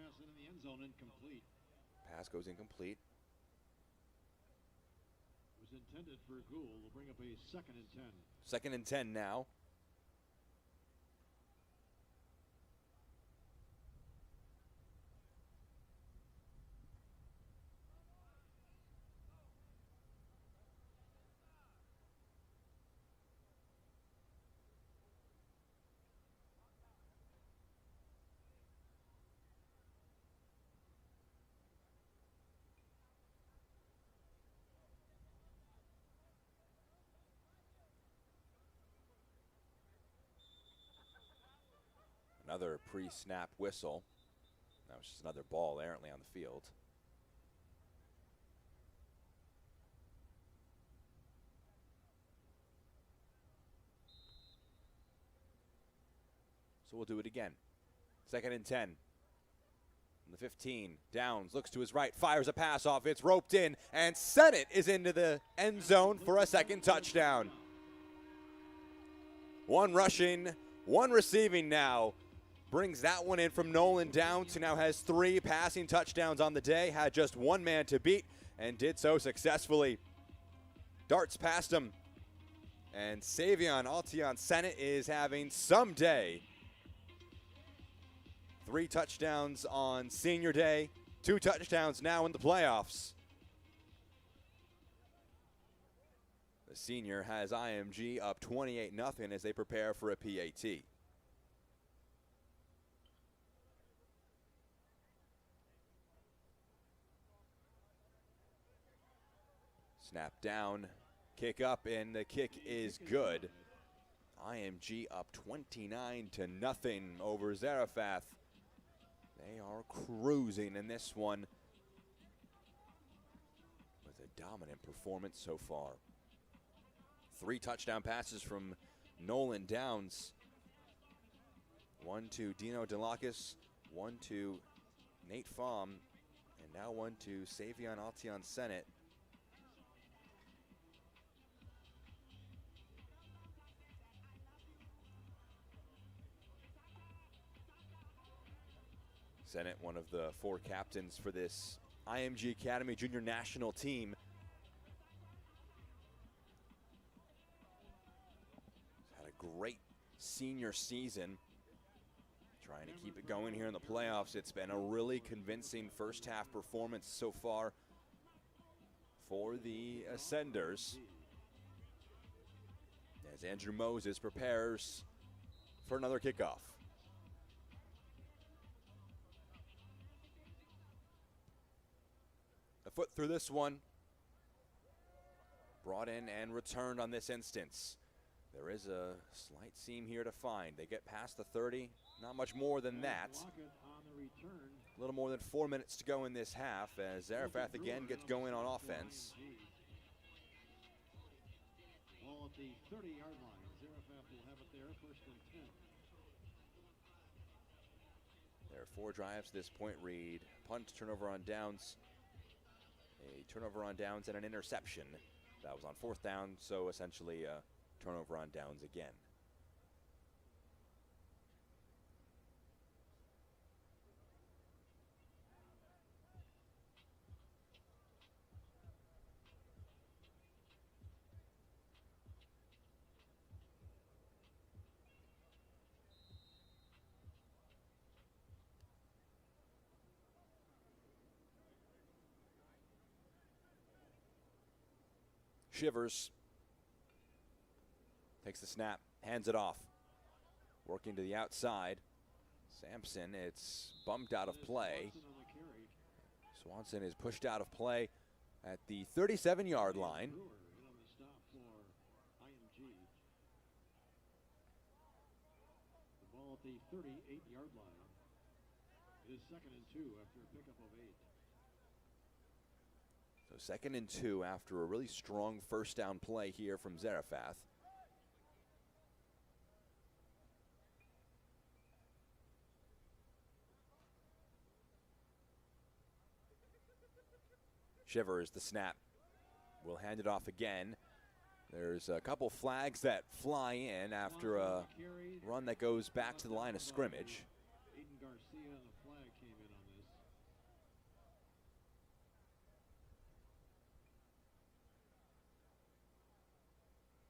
Pass goes incomplete. It was intended for Gould. Will bring up a 2nd and 10. 2nd and 10 now. Another pre-snap whistle. That was just another ball errantly on the field. So we'll do it again. 2nd and 10. On the 15, Downs looks to his right, fires a pass off. It's roped in, and Sennett is into the end zone for a 2nd touchdown. 1 rushing, 1 receiving now. Brings that one in from Nolan Downs, who now has 3 passing touchdowns on the day. Had just 1 man to beat and did so successfully. Darts past him. And Savion Altion Sennett is having some day. 3 touchdowns on senior day. 2 touchdowns now in the playoffs. The senior has IMG up 28-0 as they prepare for a PAT. Snap down, kick up, and the kick is good. IMG up 29-0 over Zaraphath. They are cruising in this one with a dominant performance so far. 3 touchdown passes from Nolan Downs. 1 to Dino Delacus, 1 to Nate Fahm, and now 1 to Savion Altion Sennett. Sennett, one of the 4 captains for this IMG Academy Junior National team. He's had a great senior season. Trying to keep it going here in the playoffs. It's been a really convincing first half performance so far for the Ascenders. As Andrew Moses prepares for another kickoff. A foot through this one. Brought in and returned on this instance. There is a slight seam here to find. They get past the 30. Not much more than that. A little more than 4 minutes to go in this half as Zaraphath again gets going on offense. Ball at the 30-yard line. Zaraphath will have it there, 1st and 10. There are 4 drives to this point. Reed, punt, turnover on downs. A turnover on downs and an interception. That was on 4th down, so essentially a turnover on downs again. Shivers takes the snap, hands it off. Working to the outside. Sampson, it's bumped out of play. Swanson is pushed out of play at the 37-yard line. Brewer in on the stop for IMG. The ball at the 38-yard line. It is 2nd and 2 after a pickup of 8. So 2nd and 2 after a really strong first down play here from Zaraphath. Shivers the snap. We'll hand it off again. There's a couple flags that fly in after a run that goes back to the line of scrimmage. Aiden Garcia and the flag came in on this.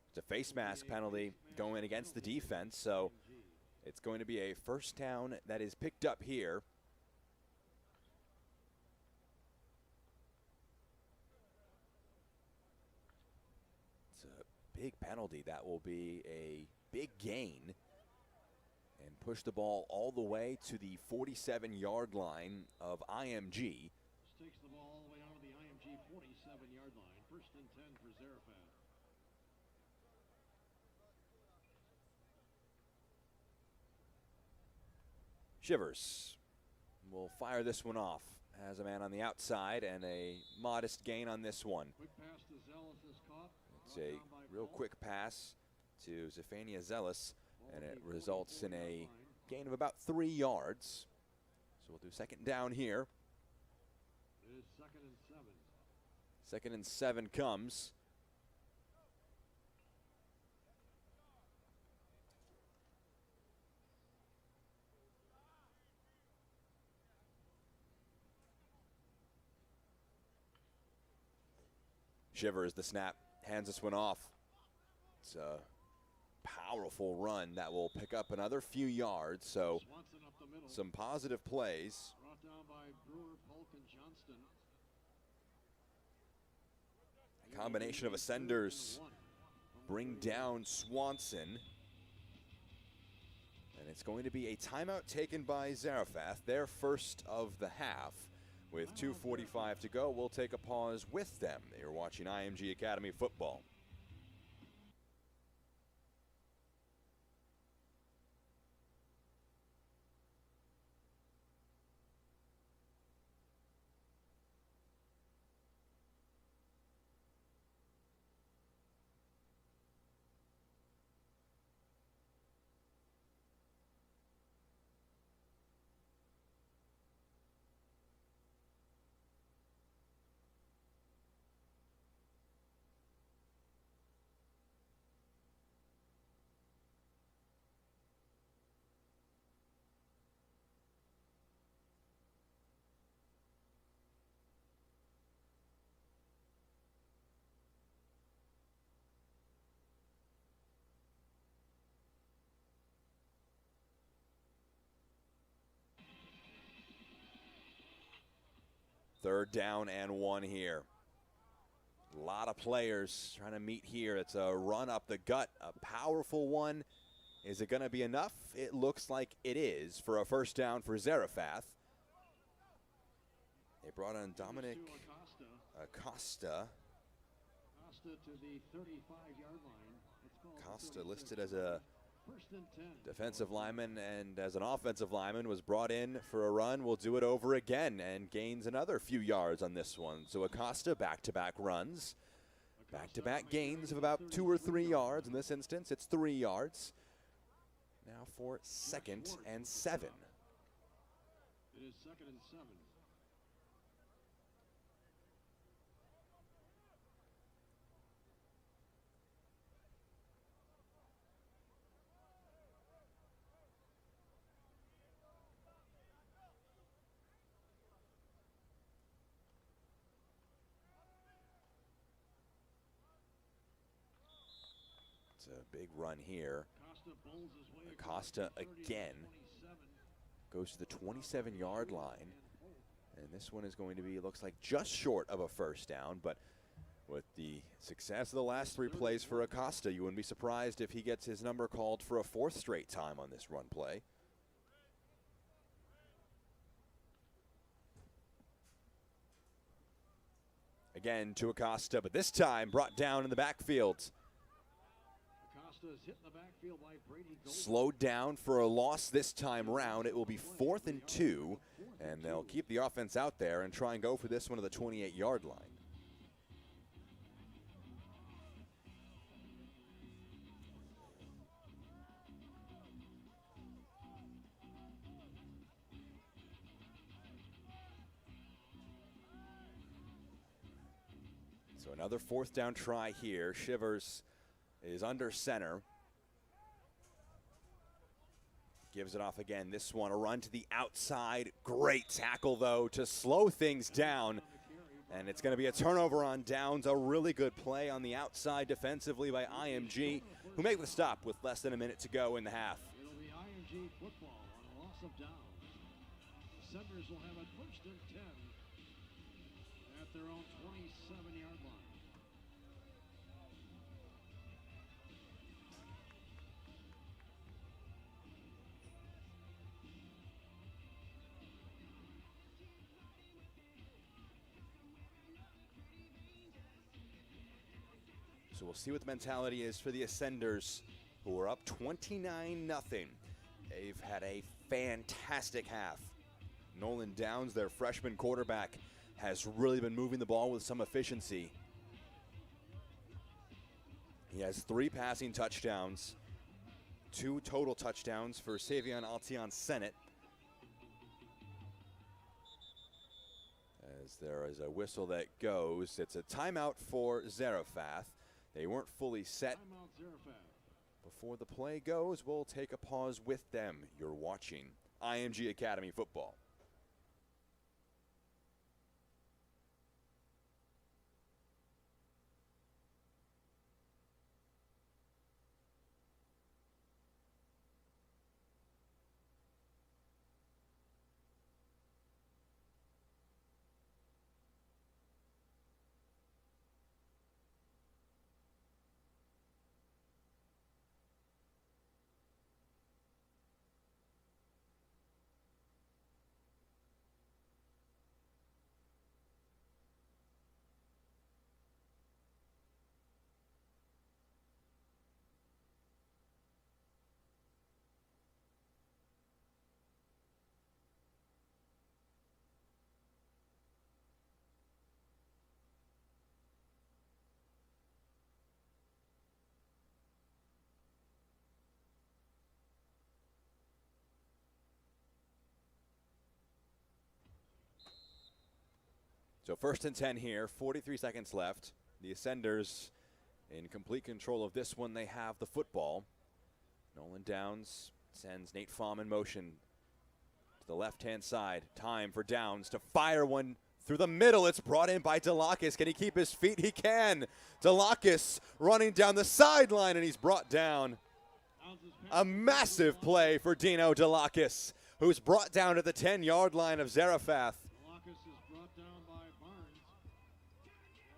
It's a face mask penalty going against the defense, so it's going to be a first down that is picked up here. It's a big penalty. That will be a big gain and push the ball all the way to the 47-yard line of IMG. This takes the ball all the way out of the IMG 47-yard line. 1st and 10 for Zaraphath. Shivers will fire this one off. Has a man on the outside and a modest gain on this one. Quick pass to Zealous is caught. It's a real quick pass to Zephania Zealous, and it results in a gain of about 3 yards. So we'll do 2nd down here. It is 2nd and 7. 2nd and 7 comes. Shivers the snap, hands this one off. It's a powerful run that will pick up another few yards, so Swanson up the middle. some positive plays. Brought down by Brewer, Polk, and Johnston. A combination of ascenders bring down Swanson. And it's going to be a timeout taken by Zaraphath, their first of the half. With 2:45 to go, we'll take a pause with them. You're watching IMG Academy football. Third down and 1 here. A lot of players trying to meet here. It's a run up the gut, a powerful one. Is it going to be enough? It looks like it is for a first down for Zaraphath. They brought on Dominic Acosta. Acosta to the 35-yard line. Acosta listed as a 1st and 10. defensive lineman and as an offensive lineman was brought in for a run. We'll do it over again and gains another few yards on this one. So Acosta back-to-back runs. Back-to-back gains of about 2 or 3 yards. In this instance, it's 3 yards. Now for 2nd and 7. It is 2nd and 7. It's a big run here. Acosta bowls his way Acosta across the 30 to again 27. goes to the 27-yard line. And this one is going to be, looks like, just short of a first down. But with the success of the last 3 plays for Acosta, you wouldn't be surprised if he gets his number called for a 4th straight time on this run play. Again to Acosta, but this time brought down in the backfield. Acosta is hit in the backfield by Brady Golden. Slowed down for a loss this time round. It will be 4th and 2, and they'll keep the offense out there and try and go for this one at the 28-yard line. So another 4th down try here. Shivers is under center. Gives it off again. This one, a run to the outside. Great tackle, though, to slow things down. And it's going to be a turnover on downs. A really good play on the outside defensively by IMG, who make the stop with less than a minute to go in the half. It'll be IMG football on a loss of downs. The Senators will have a 1st and 10 at their own 27-yard line. So we'll see what the mentality is for the Ascenders, who are up 29-0. They've had a fantastic half. Nolan Downs, their freshman quarterback, has really been moving the ball with some efficiency. He has 3 passing touchdowns, 2 total touchdowns for Savion Altion Sennett. As there is a whistle that goes, it's a timeout for Zaraphath. They weren't fully set. Timeout, Zaraphath. Before the play goes, we'll take a pause with them. You're watching IMG Academy Football. So 1st and 10 here, 43 seconds left. The Ascenders in complete control of this one. They have the football. Nolan Downs sends Nate Fahm in motion to the left-hand side. Time for Downs to fire one through the middle. It's brought in by Delakis. Can he keep his feet? He can. Delakis running down the sideline, and he's brought down. A massive play for Dino Delakis, who's brought down at the 10-yard line of Zaraphath. Delakis is brought down by Barnes.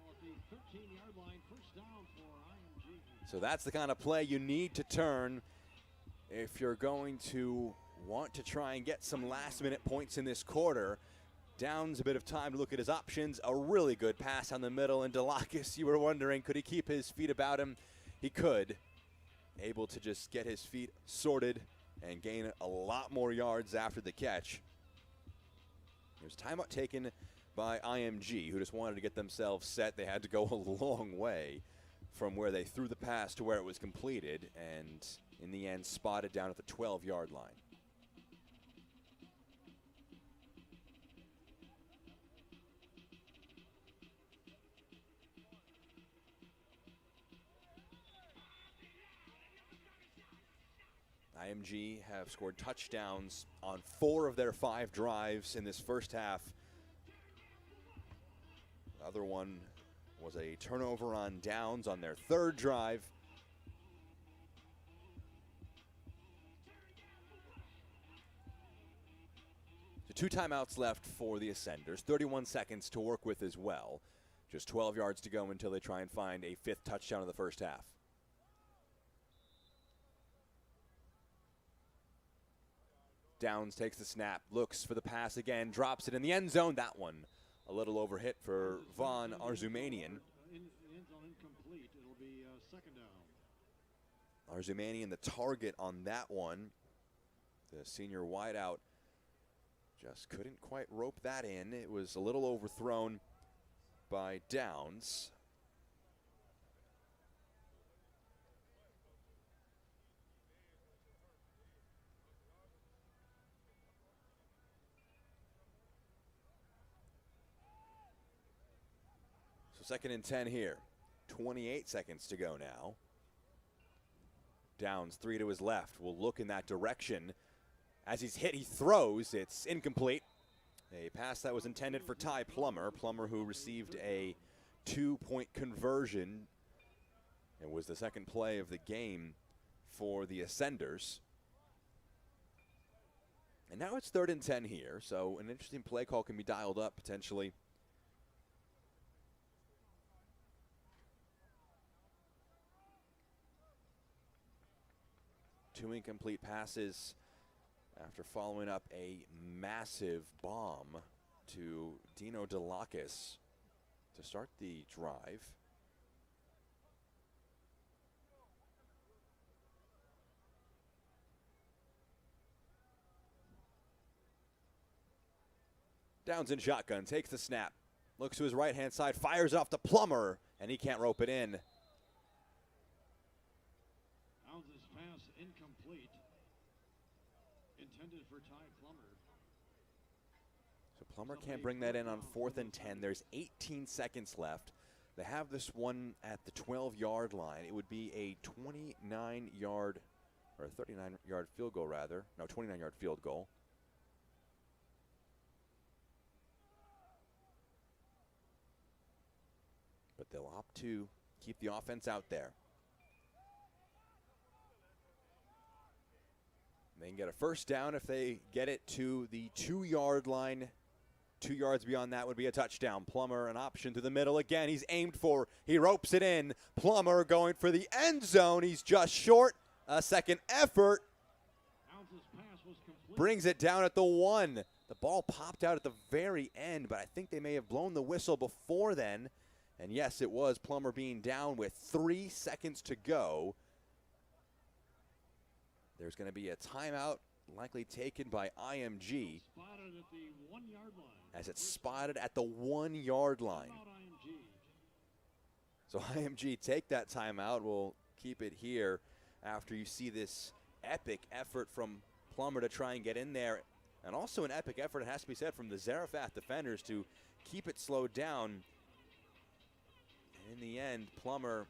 Well, at the 13-yard line, 1st down for IMG. So that's the kind of play you need to turn if you're going to want to try and get some last-minute points in this quarter. Downs a bit of time to look at his options. A really good pass on the middle, and Delakis, you were wondering, could he keep his feet about him? He could. Able to just get his feet sorted and gain a lot more yards after the catch. There's timeout taken by IMG, who just wanted to get themselves set. They had to go a long way from where they threw the pass to where it was completed, and in the end spotted down at the 12-yard line. IMG have scored touchdowns on 4 of their 5 drives in this first half. The other one was a turnover on downs on their 3rd drive. So 2 timeouts left for the Ascenders, 31 seconds to work with as well. Just 12 yards to go until they try and find a 5th touchdown in the first half. Downs takes the snap, looks for the pass again, drops it in the end zone. That one A little overhit for Von Arzumanian. End zone incomplete. It'll be second down. Arzumanian the target on that one. The senior wideout just couldn't quite rope that in. It was a little overthrown by Downs. So 2nd and 10 here. 28 seconds to go now. Downs 3 to his left. Will look in that direction. As he's hit, he throws. It's incomplete. A pass that was intended for Ty Plummer. Plummer, who received a 2-point conversion and was the second play of the game for the Ascenders. And now it's 3rd and 10 here, so an interesting play call can be dialed up potentially. Two incomplete passes after following up a massive bomb to Dino DeLakis to start the drive. Downs in shotgun, takes the snap, looks to his right-hand side, fires off to Plummer, and he can't rope it in. Downs' pass incomplete. Intended for Ty Plummer. So Plummer can't bring that in on 4th and 10. There's 18 seconds left. They have this one at the 12-yard line. It would be a 29-yard, or a 39-yard field goal, rather. No, 29-yard field goal. But they'll opt to keep the offense out there. They can get a first down if they get it to the 2-yard line. 2 yards beyond that would be a touchdown. Plummer, an option to the middle again. He's aimed for, he ropes it in. Plummer going for the end zone. He's just short. A second effort. Brings it down at the 1. The ball popped out at the very end, but I think they may have blown the whistle before then. And yes, it was Plummer being down with 3 seconds to go. There's going to be a timeout likely taken by IMG. Spotted at the 1-yard line. As it's spotted at the 1-yard line. So IMG take that timeout. We'll keep it here after you see this epic effort from Plummer to try and get in there. And also an epic effort, it has to be said, from the Zaraphath defenders to keep it slowed down. And in the end, Plummer,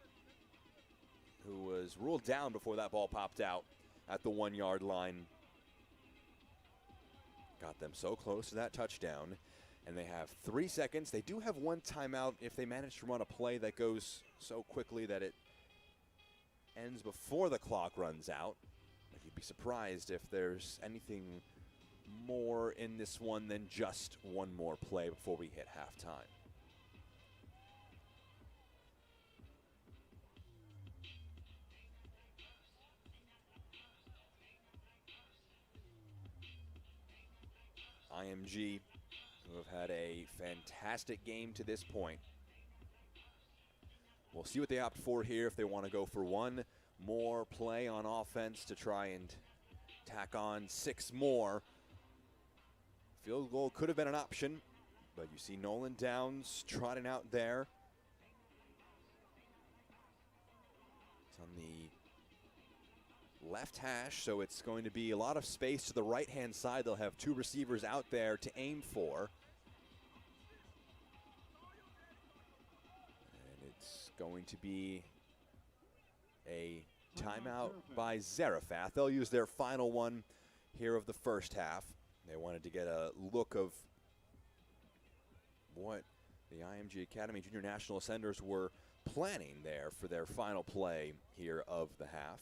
who was ruled down before that ball popped out at the 1-yard line, got them so close to that touchdown. And they have 3 seconds. They do have 1 timeout if they manage to run a play that goes so quickly that it ends before the clock runs out. But you'd be surprised if there's anything more in this one than just one more play before we hit halftime. IMG, who have had a fantastic game to this point. We'll see what they opt for here, if they want to go for one more play on offense to try and tack on 6 more. Field goal could have been an option, but you see Nolan Downs trotting out there. It's on the left hash, so it's going to be a lot of space to the right-hand side. They'll have 2 receivers out there to aim for. And it's going to be a timeout by Zaraphath. They'll use their final one here of the first half. They wanted to get a look of what the IMG Academy Junior National Ascenders were planning there for their final play here of the half.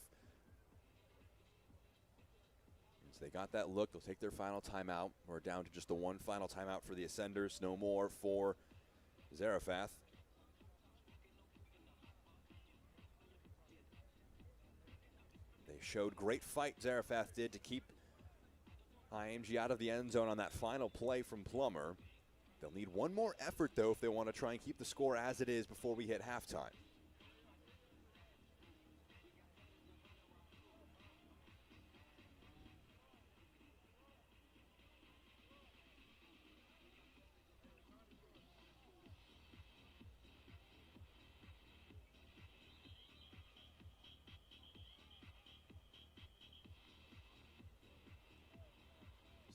So they got that look. They'll take their final timeout. We're down to just the 1 final timeout for the Ascenders. No more for Zaraphath. They showed great fight, Zaraphath did, to keep IMG out of the end zone on that final play from Plummer. They'll need one more effort, though, if they want to try and keep the score as it is before we hit halftime.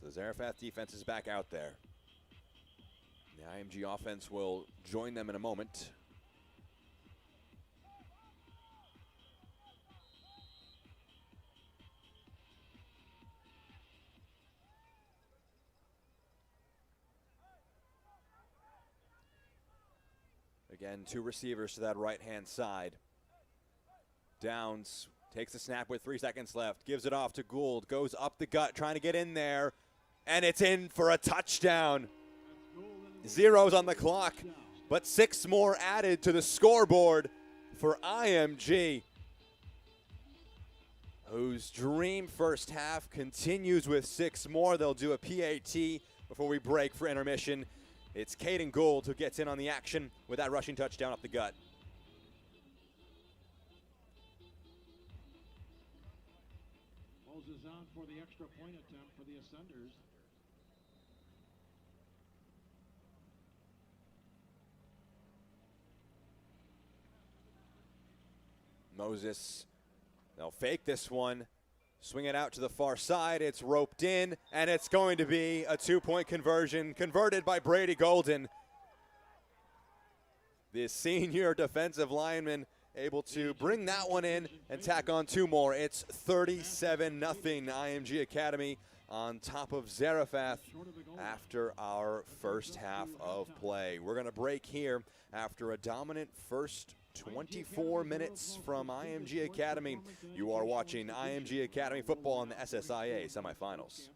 So the Zaraphath defense is back out there. The IMG offense will join them in a moment. Again, two receivers to that right-hand side. Downs takes the snap with 3 seconds left, gives it off to Gould, goes up the gut, trying to get in there, and it's in for a touchdown. Zeros on the clock, but 6 more added to the scoreboard for IMG, whose dream first half continues with 6 more. They'll do a PAT before we break for intermission. It's Caden Gould who gets in on the action with that rushing touchdown up the gut. Moses on for the extra point attempt for the Ascenders. Moses, they'll fake this one, swing it out to the far side. It's roped in, and it's going to be a 2-point conversion, converted by Brady Golden. The senior defensive lineman able to bring that one in and tack on 2 more. It's 37-0 IMG Academy on top of Zaraphath after our first half of play. We're going to break here after a dominant first 24 minutes from IMG Academy. You are watching IMG Academy football in the SSIA semifinals.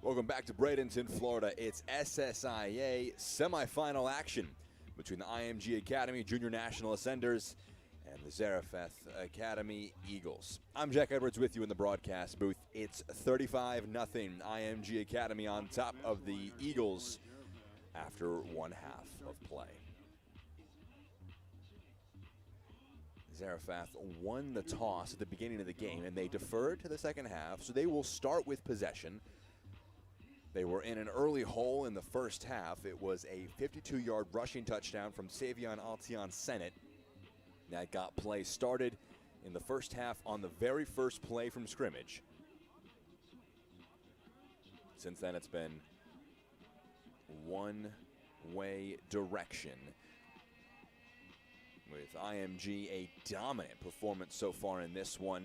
Welcome back to Bradenton, Florida. It's SSIA semifinal action between the IMG Academy Junior National Ascenders and the Zaraphath Academy Eagles. I'm Jack Edwards with you in the broadcast booth. It's 35-0 IMG Academy on top of the Eagles after one half of play. Zaraphath won the toss at the beginning of the game, and they deferred to the second half, so they will start with possession. They were in an early hole in the first half. It was a 52-yard rushing touchdown from Savion Altion Sennett that got play started in the first half on the very first play from scrimmage. Since then, it's been one-way direction, with IMG a dominant performance so far in this one,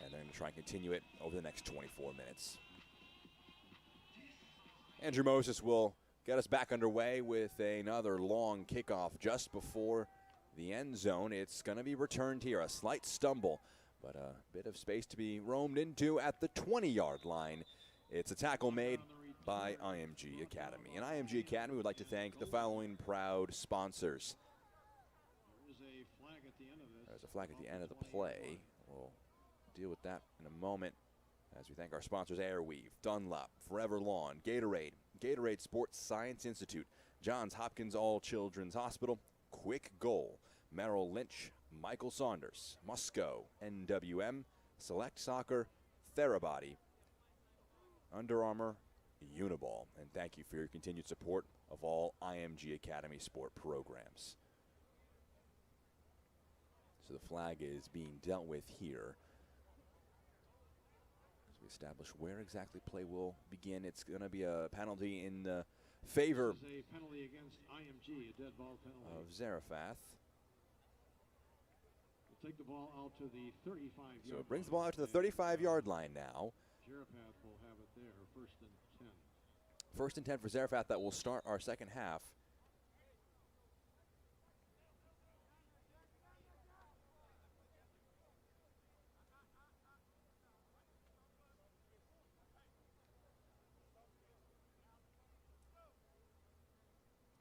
and they're going to try and continue it over the next 24 minutes. Andrew Moses will get us back underway with another long kickoff just before the end zone. It's going to be returned here, a slight stumble, but a bit of space to be roamed into at the 20-yard line. It's a tackle made by IMG Academy. And IMG Academy would like to thank the following proud sponsors. There's a flag at the end of the play. We'll deal with that in a moment as we thank our sponsors: Airweave, Dunlop, Forever Lawn, Gatorade, Gatorade Sports Science Institute, Johns Hopkins All Children's Hospital, Quick Goal, Merrill Lynch, Michael Saunders, Musco, NWM, Select Soccer, Therabody, Under Armour, Uniball. And thank you for your continued support of all IMG Academy sport programs. So the flag is being dealt with here. As we establish where exactly play will begin, it's going to be a penalty in the favor This is a penalty against IMG, a dead ball penalty. of Zaraphath. We'll take the ball out to the 35-yard line. So it brings the ball out to the 35-yard line now. Zaraphath will have it there, first and 10. First and 10 for Zaraphath. That will start our second half.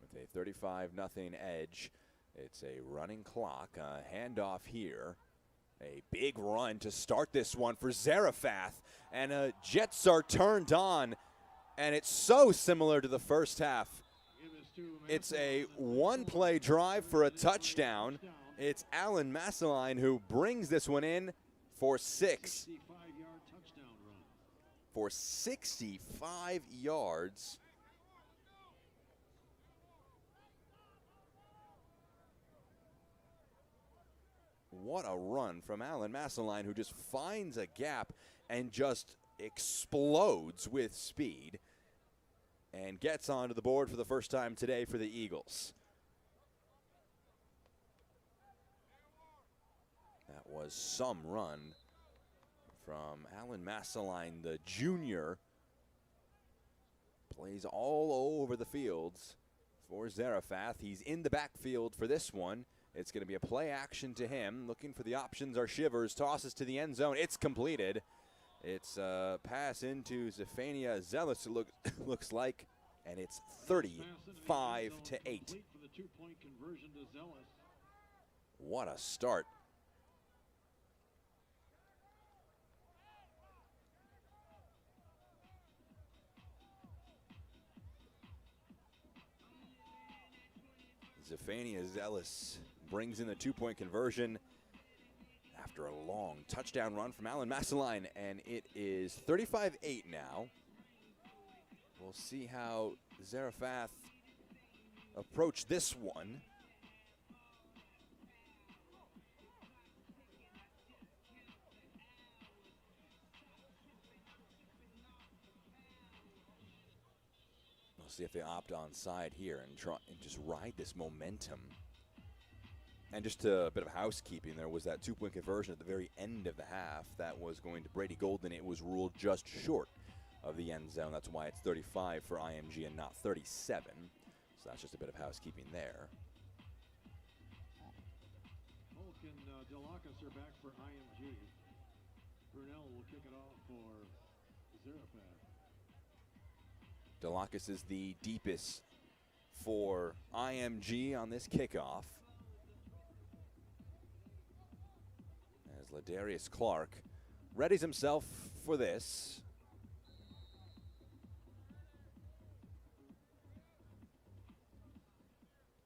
With a 35-0 edge, it's a running clock, a handoff here. A big run to start this one for Zaraphath, and Jets are turned on, and it's so similar to the first half. It's a one-play drive for a touchdown. It's Alan Masseline who brings this one in for 6. 65-yard touchdown run. For 65 yards. What a run from Alan Masseline, who just finds a gap and just explodes with speed and gets onto the board for the first time today for the Eagles. That was some run from Alan Masseline, the junior. Plays all over the fields for Zaraphath. He's in the backfield for this one. It's going to be a play action to him. Looking for the options are Shivers. Tosses to the end zone. It's completed. It's a pass into Zephania Zealous, it looks like. And it's 35-8. For the two-point conversion to Zealous. What a start. Zephania Zealous brings in the two-point conversion after a long touchdown run from Alan Masseline, and it is 35-8 now. We'll see how Zaraphath approach this one. We'll see if they opt on side here and try and just ride this momentum. And just a bit of housekeeping, there was that two-point conversion at the very end of the half that was going to Brady Golden. It was ruled just short of the end zone. That's why it's 35 for IMG and not 37. So that's just a bit of housekeeping there. Polk and Delacus are back for IMG. Brunel will kick it off for Zaraphath. Delacus is the deepest for IMG on this kickoff. As Ladarius Clark readies himself for this.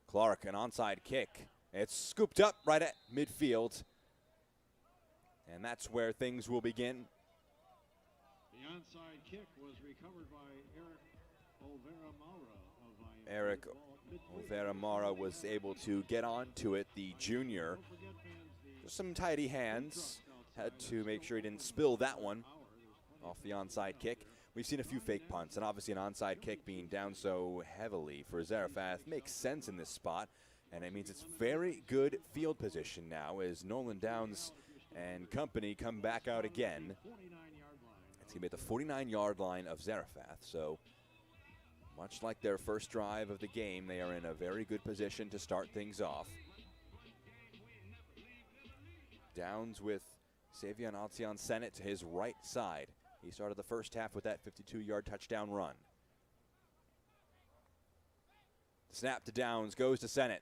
Clark, an onside kick. It's scooped up right at midfield. And that's where things will begin. The onside kick was recovered by Eric Olvera-Mara was able to get onto it, the junior. Just some tidy hands. Had to make sure he didn't spill that one off the onside kick. We've seen a few fake punts, and obviously an onside kick being down so heavily for Zaraphath makes sense in this spot, and it means it's very good field position now as Nolan Downs and company come back out again. It's going to be at the 49-yard line of Zaraphath, so much like their first drive of the game, they are in a very good position to start things off. Downs with Savion Alcion Sennett to his right side. He started the first half with that 52-yard touchdown run. Snap to Downs, goes to Sennett.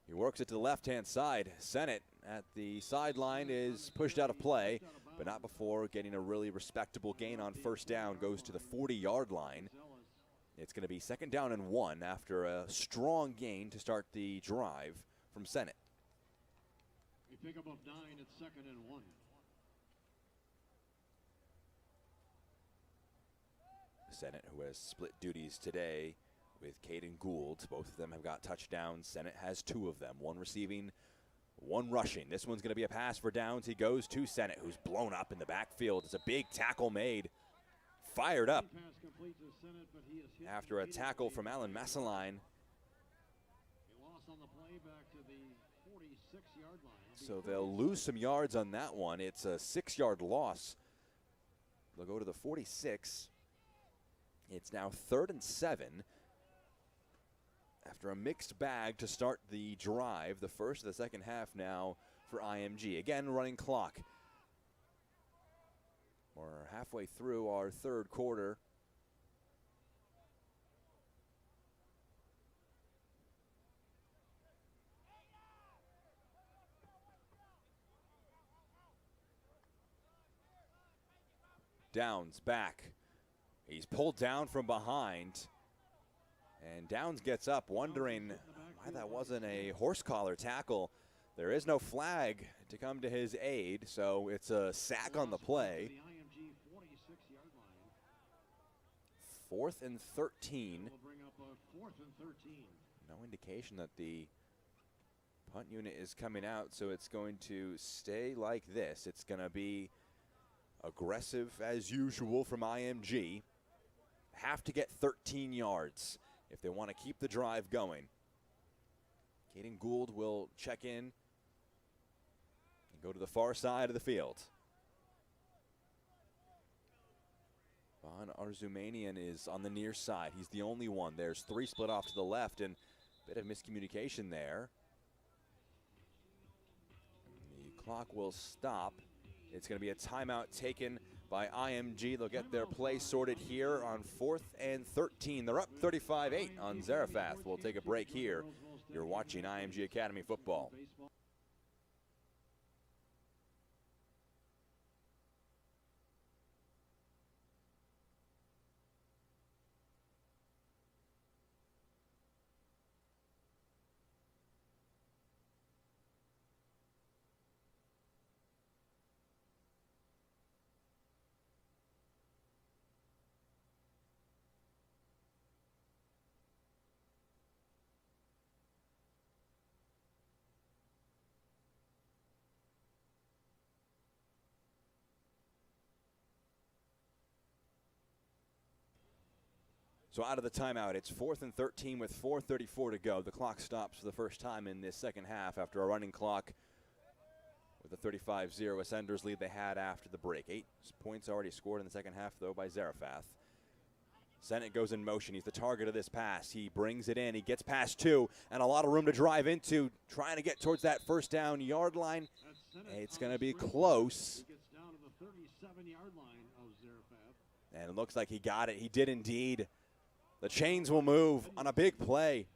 He works it to the left-hand side. Sennett at the sideline is pushed out of play, but not before getting a really respectable gain on first down. Goes to the 40-yard line. It's going to be 2nd down and 1 after a strong gain to start the drive from Sennett. We pick up 9 at 2nd and 1. Sennett, who has split duties today with Caden Gould. Both of them have got touchdowns. Sennett has 2 of them, 1 receiving, 1 rushing. This one's going to be a pass for Downs. He goes to Sennett, who's blown up in the backfield. It's a big tackle made. Fired up after a tackle from Alan Massaline. So they'll lose some yards on that one. It's a 6-yard loss. They'll go to the 46. It's now 3rd and 7. After a mixed bag to start the drive, the first of the second half now for IMG. Again, running clock. We're halfway through our 3rd quarter. Downs back. He's pulled down from behind. And Downs gets up, wondering why that wasn't a horse collar tackle. There is no flag to come to his aid, so it's a sack on the play. 4th and 13. No indication that the punt unit is coming out, so it's going to stay like this. It's going to be aggressive as usual from IMG. Have to get 13 yards if they want to keep the drive going. Caden Gould will check in and go to the far side of the field. Von Arzumanian is on the near side. He's the only one. There's 3 split off to the left, and a bit of miscommunication there. The clock will stop. It's going to be a timeout taken by IMG. They'll get their play sorted here on 4th and 13. They're up 35-8 on Zaraphath. We'll take a break here. You're watching IMG Academy football. So out of the timeout, it's 4th and 13 with 4:34 to go. The clock stops for the first time in this second half after a running clock with a 35-0 Ascenders lead they had after the break. 8 points already scored in the second half, though, by Zaraphath. Sennett goes in motion. He's the target of this pass. He brings it in. He gets past 2 and a lot of room to drive into, trying to get towards that first down yard line. It's going to be close. He gets down to the 37-yard line of Zaraphath. And it looks like he got it. He did indeed. The chains will move on a big play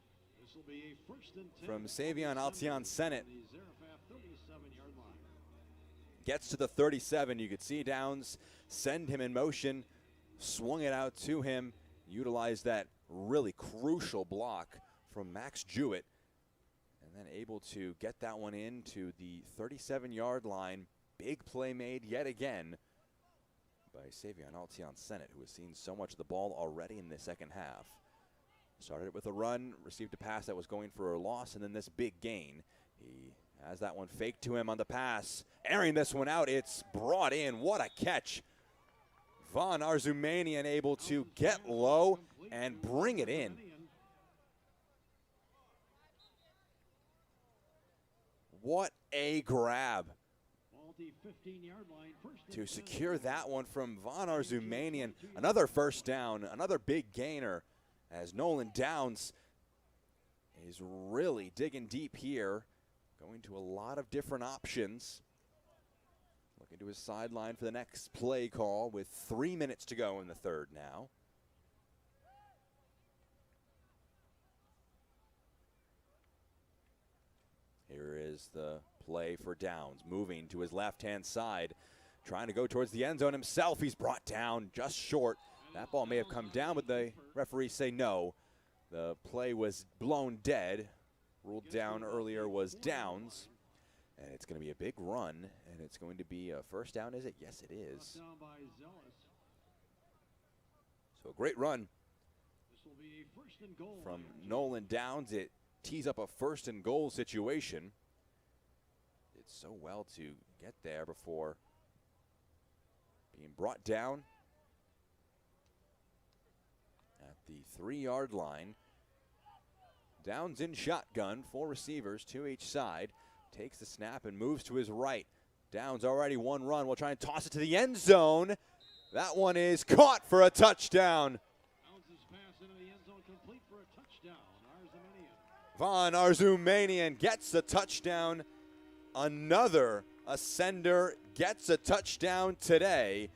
This will be a 1st and 10 from Savion Altion Sennett. The Zaraphath 37-yard line. Gets to the 37. You could see Downs send him in motion, swung it out to him, utilized that really crucial block from Max Jewett, and then able to get that one into the 37-yard line. Big play made yet again by Savion Altion Sennett, who has seen so much of the ball already in the second half. Started it with a run, received a pass that was going for a loss, and then this big gain. He has that one faked to him on the pass. Airing this one out, it's brought in. What a catch. Von Arzumanian able to get low and bring it in. What a grab to secure that one from Von Arzumanian. Another first down, another big gainer, as Nolan Downs is really digging deep here, going to a lot of different options. Looking to his sideline for the next play call with 3 minutes to go in the third now. Here is the play for Downs, moving to his left-hand side, trying to go towards the end zone himself. He's brought down just short. That ball may have come down, but the referees say no. The play was blown dead. Ruled down earlier was Downs. And it's going to be a big run, and it's going to be a first down, is it? Yes, it is. So a great run from Nolan Downs. It tees up a 1st and goal situation. Did so well to get there before being brought down at the 3-yard line. Downs in shotgun, 4 receivers, 2 each side. Takes the snap and moves to his right. Downs already one run. Will try and toss it to the end zone. That one is caught for a touchdown. Downs' pass into the end zone, complete for a touchdown. Arzumanian. Von Arzumanian gets the touchdown. Another ascender gets a touchdown today.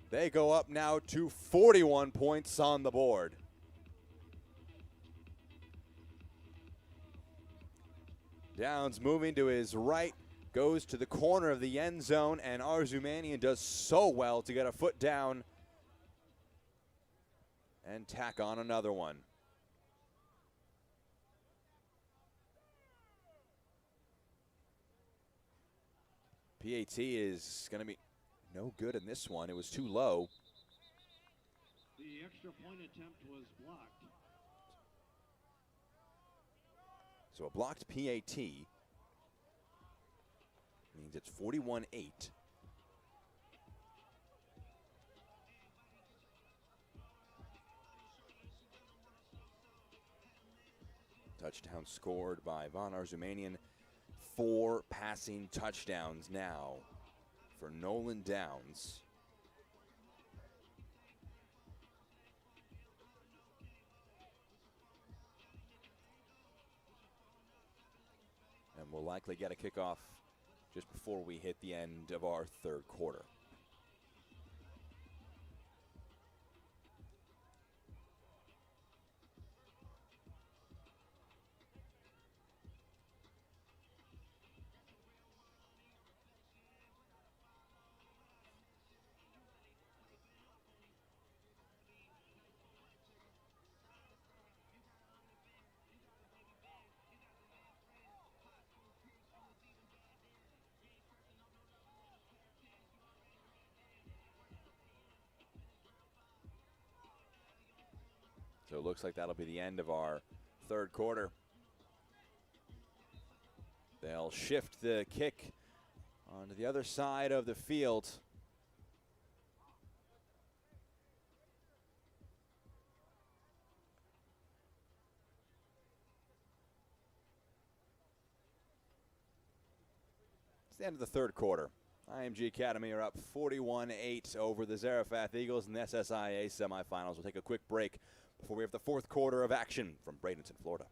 They go up now to 41 points on the board. Downs moving to his right, goes to the corner of the end zone, and Arzumanian does so well to get a foot down and tack on another one. PAT is going to be no good in this one. It was too low. The extra point attempt was blocked. So a blocked PAT means it's 41-8. Touchdown scored by Von Arzumanian. 4 passing touchdowns now for Nolan Downs. And we'll likely get a kickoff just before we hit the end of our third quarter. So it looks like that'll be the end of our third quarter. They'll shift the kick onto the other side of the field. It's the end of the third quarter. IMG Academy are up 41-8 over the Zaraphath Eagles in the SSIA semifinals. We'll take a quick break before we have the fourth quarter of action from Bradenton, Florida.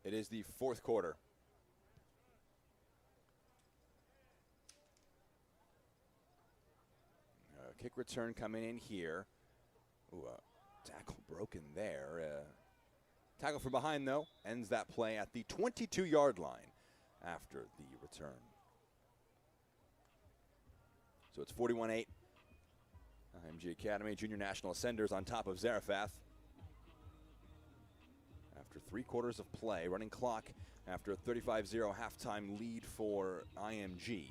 It is the fourth quarter. Kick return coming in here. Ooh, tackle broken there. Tackle from behind, though, ends that play at the 22-yard line after the return. So it's 41-8. IMG Academy Junior National Ascenders on top of Zaraphath. After 3 quarters of play, running clock after a 35-0 halftime lead for IMG.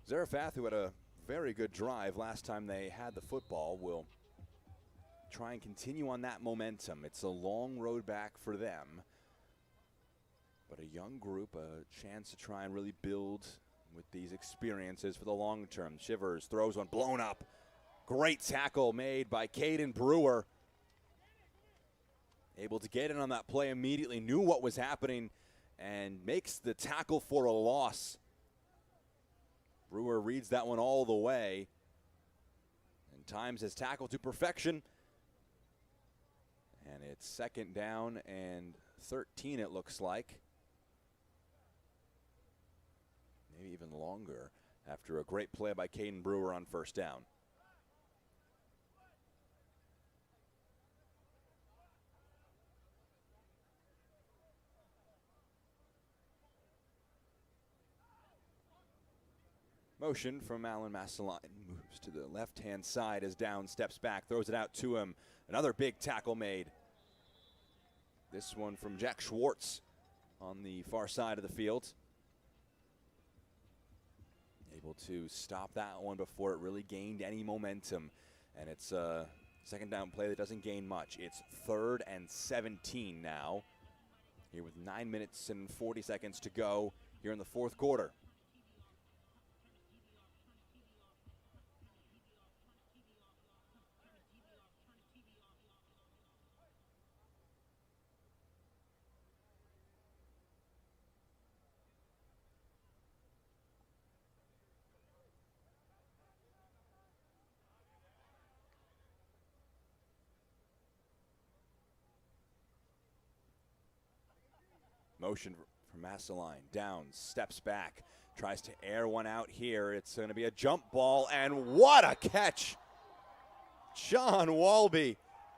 Zaraphath, who had a very good drive last time they had the football, will try and continue on that momentum. It's a long road back for them, but a young group, a chance to try and really build with these experiences for the long term. Shivers throws one blown up. Great tackle made by Caden Brewer. Able to get in on that play immediately, knew what was happening, and makes the tackle for a loss. Brewer reads that one all the way and times his tackle to perfection. And it's second down and 13, it looks like. Maybe even longer after a great play by Caden Brewer on first down. Motion from Alan Massaline, moves to the left-hand side as Down steps back, throws it out to him. Another big tackle made. This one from Jack Schwartz on the far side of the field. Able to stop that one before it really gained any momentum. And it's a second down play that doesn't gain much. It's 3rd and 17 now. Here with 9 minutes and 40 seconds to go here in the fourth quarter. Motion from Massaline. Down, steps back, tries to air one out here. It's going to be a jump ball, and what a catch! John Walby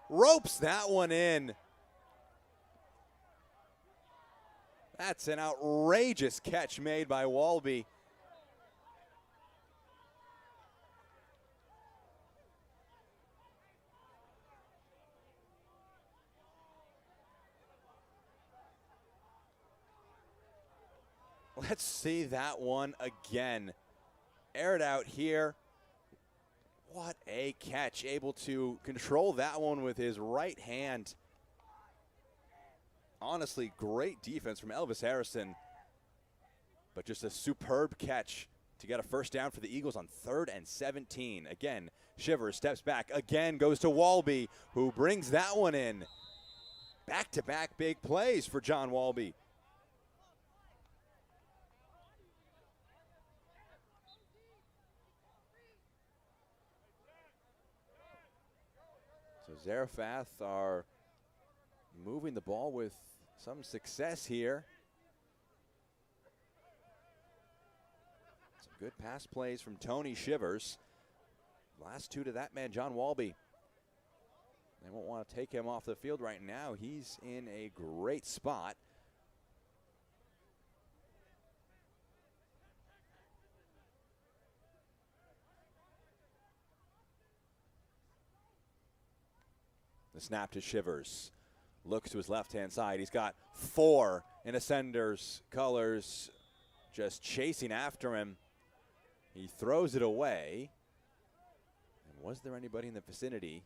ropes that one in. That's an outrageous catch made by Walby. Let's see that one again. Aired out here. What a catch. Able to control that one with his right hand. Honestly, great defense from Elvis Harrison. But just a superb catch to get a first down for the Eagles on 3rd and 17. Again, Shivers steps back. Again goes to Walby, who brings that one in. Back-to-back big plays for John Walby. So Zaraphath are moving the ball with some success here. Some good pass plays from Tony Shivers. Last 2 to that man, John Walby. They won't want to take him off the field right now. He's in a great spot. The snap to Shivers. Looks to his left-hand side. He's got 4 in Ascenders colors just chasing after him. He throws it away. And was there anybody in the vicinity?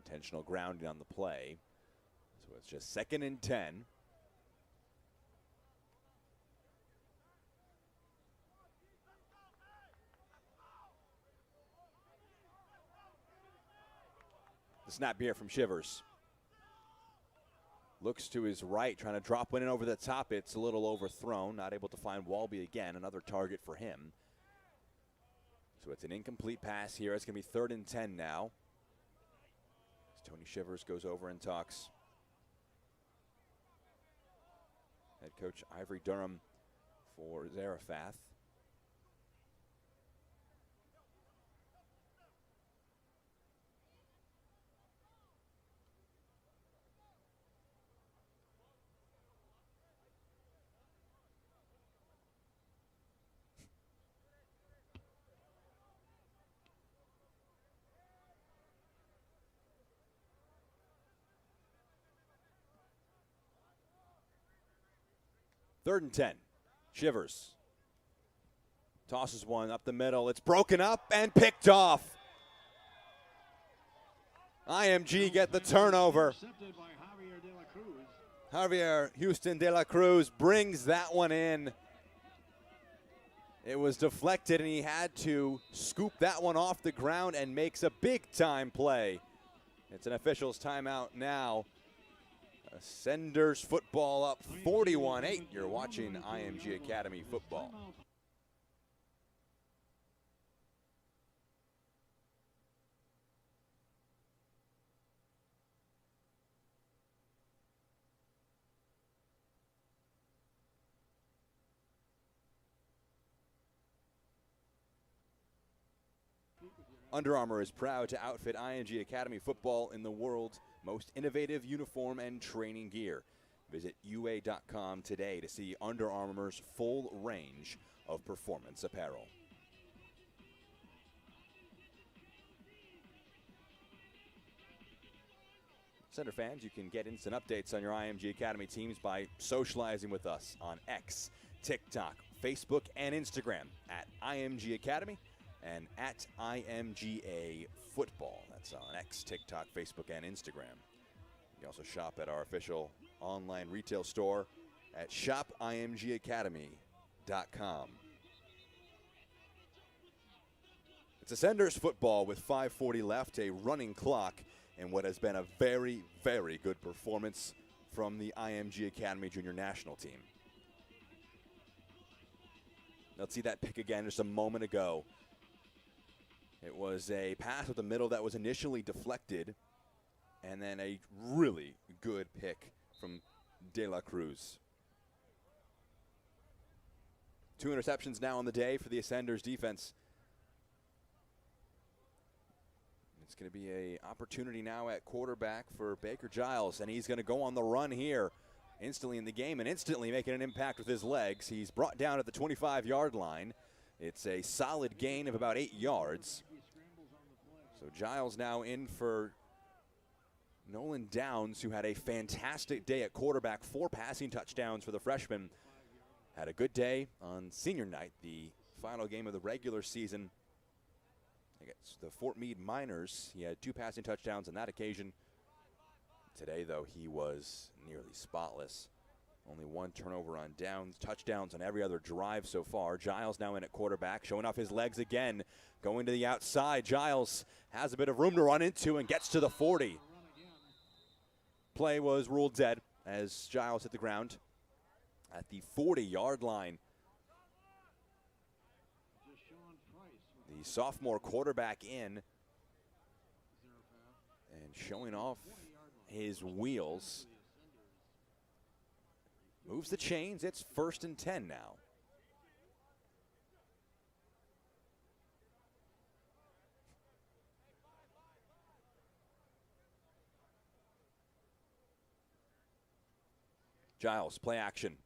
Intentional grounding on the play. So it's just 2nd and 10. The snap here from Shivers. Looks to his right, trying to drop one in over the top. It's a little overthrown. Not able to find Walby again. Another target for him. So it's an incomplete pass here. It's going to be 3rd and 10 now. As Tony Shivers goes over and talks. Head coach Ivory Durham for Zaraphath. Third and 10. Shivers tosses one up the middle. It's broken up and picked off. IMG get the turnover. Javier Houston de la Cruz brings that one in. It was deflected, and he had to scoop that one off the ground and makes a big-time play. It's an official's timeout now. Senders football up 41-8. You're watching IMG Academy football. Under Armour is proud to outfit IMG Academy football in the world's most innovative uniform and training gear. Visit UA.com today to see Under Armour's full range of performance apparel. Center fans, you can get instant updates on your IMG Academy teams by socializing with us on X, TikTok, Facebook, and Instagram at IMG Academy and at IMGA Football. That's on X, TikTok, Facebook, and Instagram. You can also shop at our official online retail store at shopimgacademy.com. It's a Senders football with 5:40 left, a running clock, and what has been a very, very good performance from the IMG Academy Junior National team. Let's see that pick again just a moment ago. It was a pass with the middle that was initially deflected, and then a really good pick from De La Cruz. 2 interceptions now on the day for the Ascenders defense. It's going to be an opportunity now at quarterback for Baker Giles, and he's going to go on the run here instantly in the game and instantly making an impact with his legs. He's brought down at the 25-yard line. It's a solid gain of about 8 yards. So Giles now in for Nolan Downs, who had a fantastic day at quarterback, 4 passing touchdowns for the freshman. Had a good day on senior night, the final game of the regular season against the Fort Meade Miners. He had 2 passing touchdowns on that occasion. Today, though, he was nearly spotless. Only 1 turnover on downs, touchdowns on every other drive so far. Giles now in at quarterback, showing off his legs again, going to the outside. Giles has a bit of room to run into and gets to the 40. Play was ruled dead as Giles hit the ground at the 40-yard line. The sophomore quarterback in and showing off his wheels. Moves the chains. It's 1st and 10 now. Giles, play action.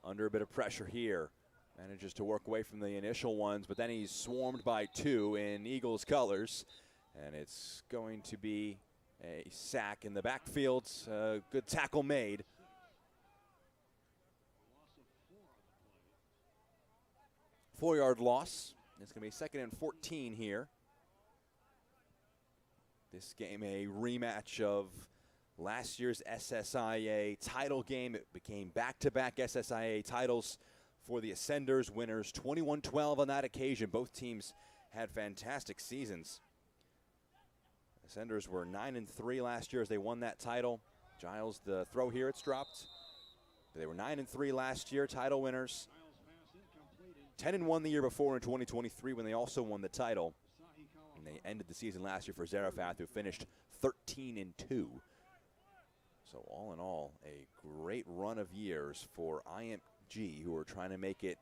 Under a bit of pressure here. Manages to work away from the initial ones, but then he's swarmed by 2 in Eagles colors. And it's going to be a sack in the backfield. Good tackle made. 4-yard loss. It's going to be 2nd and 14 here. This game a rematch of last year's SSIA title game. It became back-to-back SSIA titles for the Ascenders, winners 21-12 on that occasion. Both teams had fantastic seasons. Ascenders were 9-3 last year as they won that title. Giles, the throw here, it's dropped. They were 9-3 last year, title winners. 10-1 the year before in 2023 when they also won the title. And they ended the season last year for Zaraphath, who finished 13-2. So all in all, a great run of years for IMG, who are trying to make it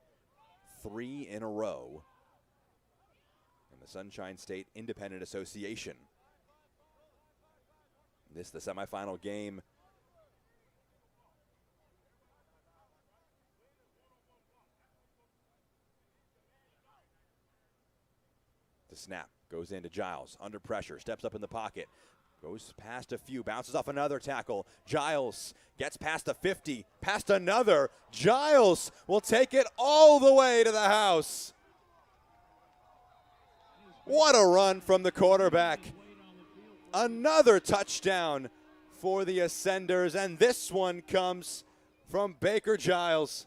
3 in a row in the Sunshine State Independent Association. This is the semifinal game. The snap goes into Giles, under pressure, steps up in the pocket, goes past a few, bounces off another tackle. Giles gets past the 50, past another. Giles will take it all the way to the house. What a run from the quarterback. Another touchdown for the Ascenders, and this one comes from Baker Giles.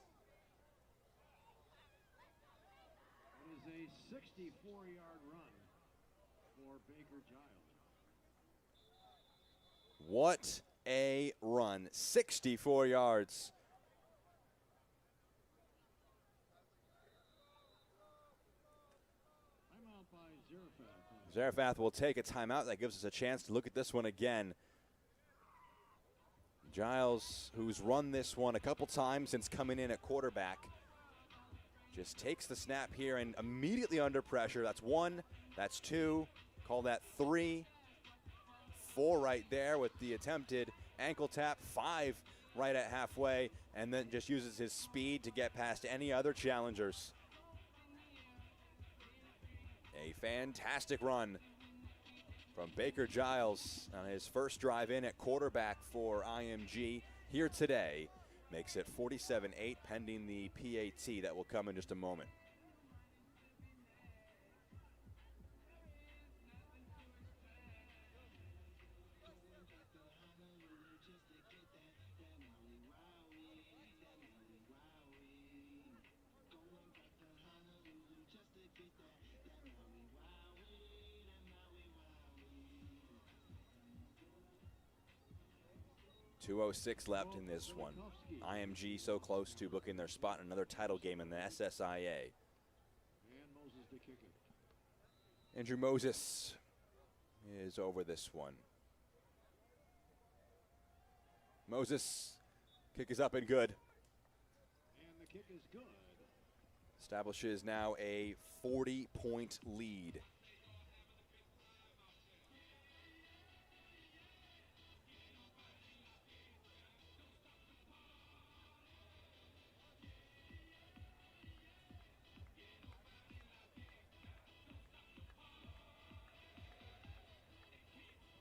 It is a 64-yard run for Baker Giles. What a run, 64 yards. Timeout by Zaraphath. Zaraphath will take a timeout. That gives us a chance to look at this one again. Giles, who's run this one a couple times since coming in at quarterback, just takes the snap here and immediately under pressure. That's 1, that's 2, call that 3, 4 right there with the attempted ankle tap, 5 right at halfway, and then just uses his speed to get past any other challengers. A fantastic run from Baker Giles on his first drive in at quarterback for IMG here today. Makes it 47-8 pending the PAT that will come in just a moment. .206 left in this one. IMG so close to booking their spot in another title game in the SSIA. And Moses to kick it. Andrew Moses is over this one. Moses, kick is up and good. And the kick is good. Establishes now a 40-point lead.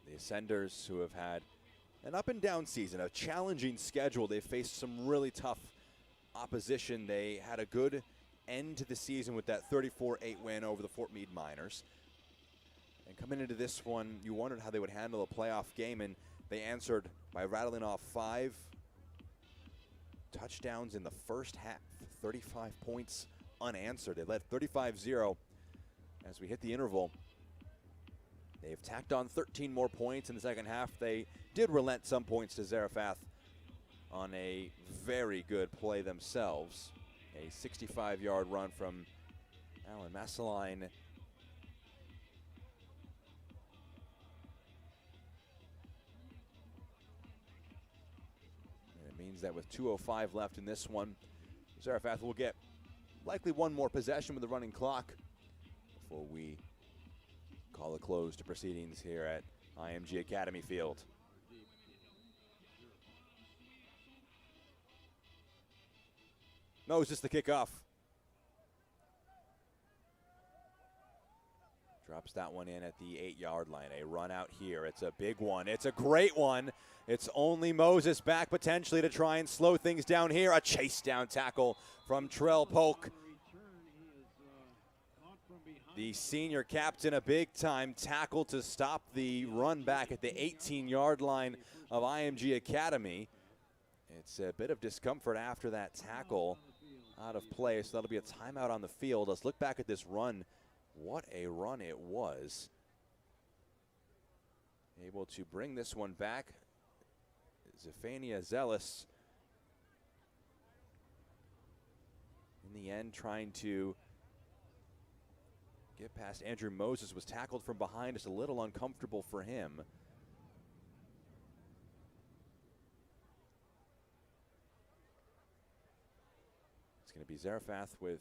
The Ascenders, who have had an up and down season, a challenging schedule. They've faced some really tough opposition. They had a good end to the season with that 34-8 win over the Fort Meade Miners. And coming into this one, you wondered how they would handle a playoff game, and they answered by rattling off 5 touchdowns in the first half, 35 points unanswered. They led 35-0 as we hit the interval. They've tacked on 13 more points in the second half. They did relent some points to Zaraphath on a very good play themselves. A 65-yard run from Alan Massaline. It means that with 2:05 left in this one, Zaraphath will get likely one more possession with the running clock before we call a close to proceedings here at IMG Academy Field. Moses the kickoff. Drops that one in at the 8-yard line. A run out here. It's a big one. It's a great one. It's only Moses back potentially to try and slow things down here. A chase down tackle from Trell Polk. On the return, he is caught from behind. The senior captain, a big-time tackle to stop the run back at the 18-yard line of IMG Academy. It's a bit of discomfort after that tackle out of play, so that'll be a timeout on the field. Let's look back at this run. What a run it was. Able to bring this one back. Zephania Zealous, in the end, trying to get past Andrew Moses, was tackled from behind, just a little uncomfortable for him. It's going to be Zaraphath with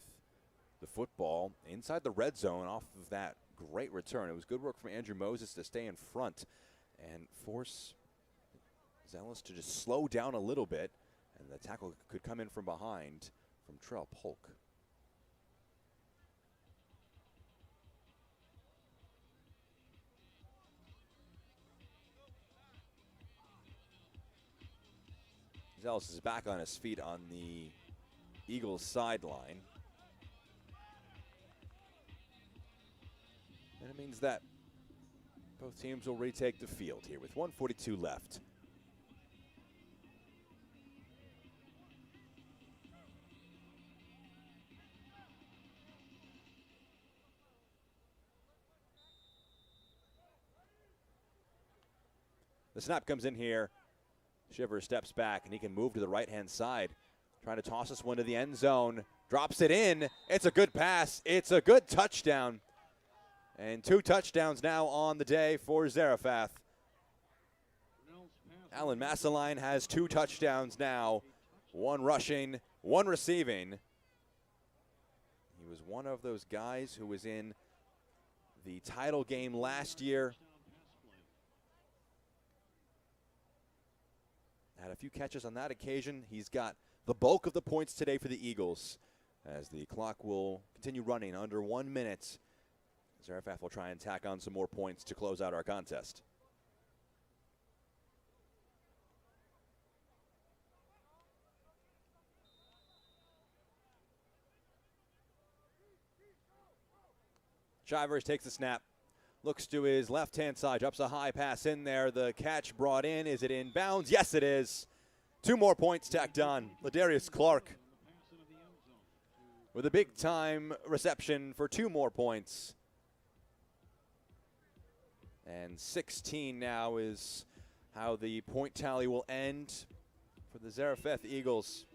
the football inside the red zone off of that great return. It was good work from Andrew Moses to stay in front and force Zealous to just slow down a little bit, and the tackle could come in from behind from Trell Polk. Zealous is back on his feet on the Eagles sideline. And it means that both teams will retake the field here with 1:42 left. The snap comes in here. Shiver steps back, and he can move to the right-hand side. Trying to toss this one to the end zone. Drops it in. It's a good pass. It's a good touchdown. And 2 touchdowns now on the day for Zaraphath. Alan Massaline has 2 touchdowns now. 1 rushing, 1 receiving. He was one of those guys who was in the title game last year. Had a few catches on that occasion. He's got the bulk of the points today for the Eagles, as the clock will continue running under 1 minute. Zaraphath will try and tack on some more points to close out our contest. Shivers takes the snap. Looks to his left-hand side, drops a high pass in there. The catch brought in. Is it in bounds? Yes, it is. 2 more points tacked on. Ladarius Clark with a big-time reception for 2 more points. And 16 now is how the point tally will end for the Zaraphath Eagles.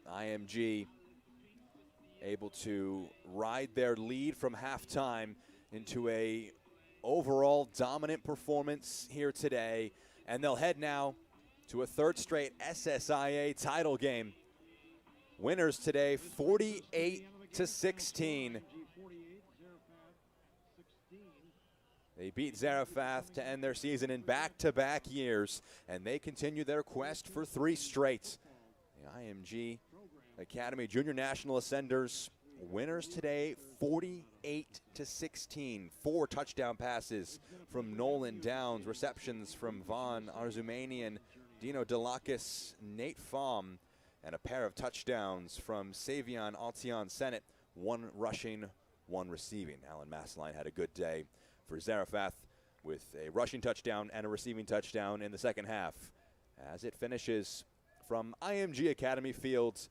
IMG able to ride their lead from halftime into a overall dominant performance here today, and they'll head now to a 3rd straight SSIA title game. Winners today, 48-16. They beat Zaraphath to end their season in back-to-back years, and they continue their quest for 3 straight. The IMG Academy Junior National Ascenders winners today, 48-16. 4 touchdown passes from Nolan Downs, receptions from Vaughn Arzumanian, Dino Delakis, Nate Fahm, and a pair of touchdowns from Savion Altion Sennett. 1 rushing, 1 receiving. Alan Massaline had a good day for Zaraphath with a rushing touchdown and a receiving touchdown in the second half. As it finishes from IMG Academy Fields,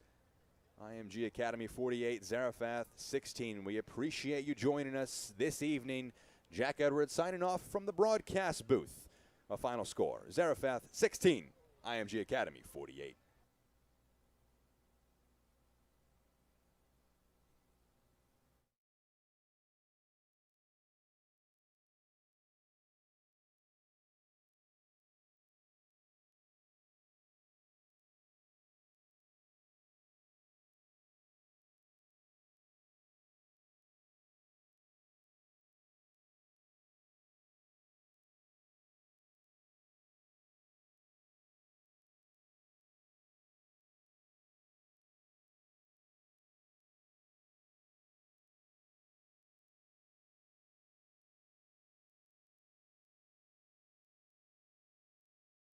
IMG Academy 48, Zaraphath 16. We appreciate you joining us this evening. Jack Edwards signing off from the broadcast booth. A final score, Zaraphath 16, IMG Academy 48.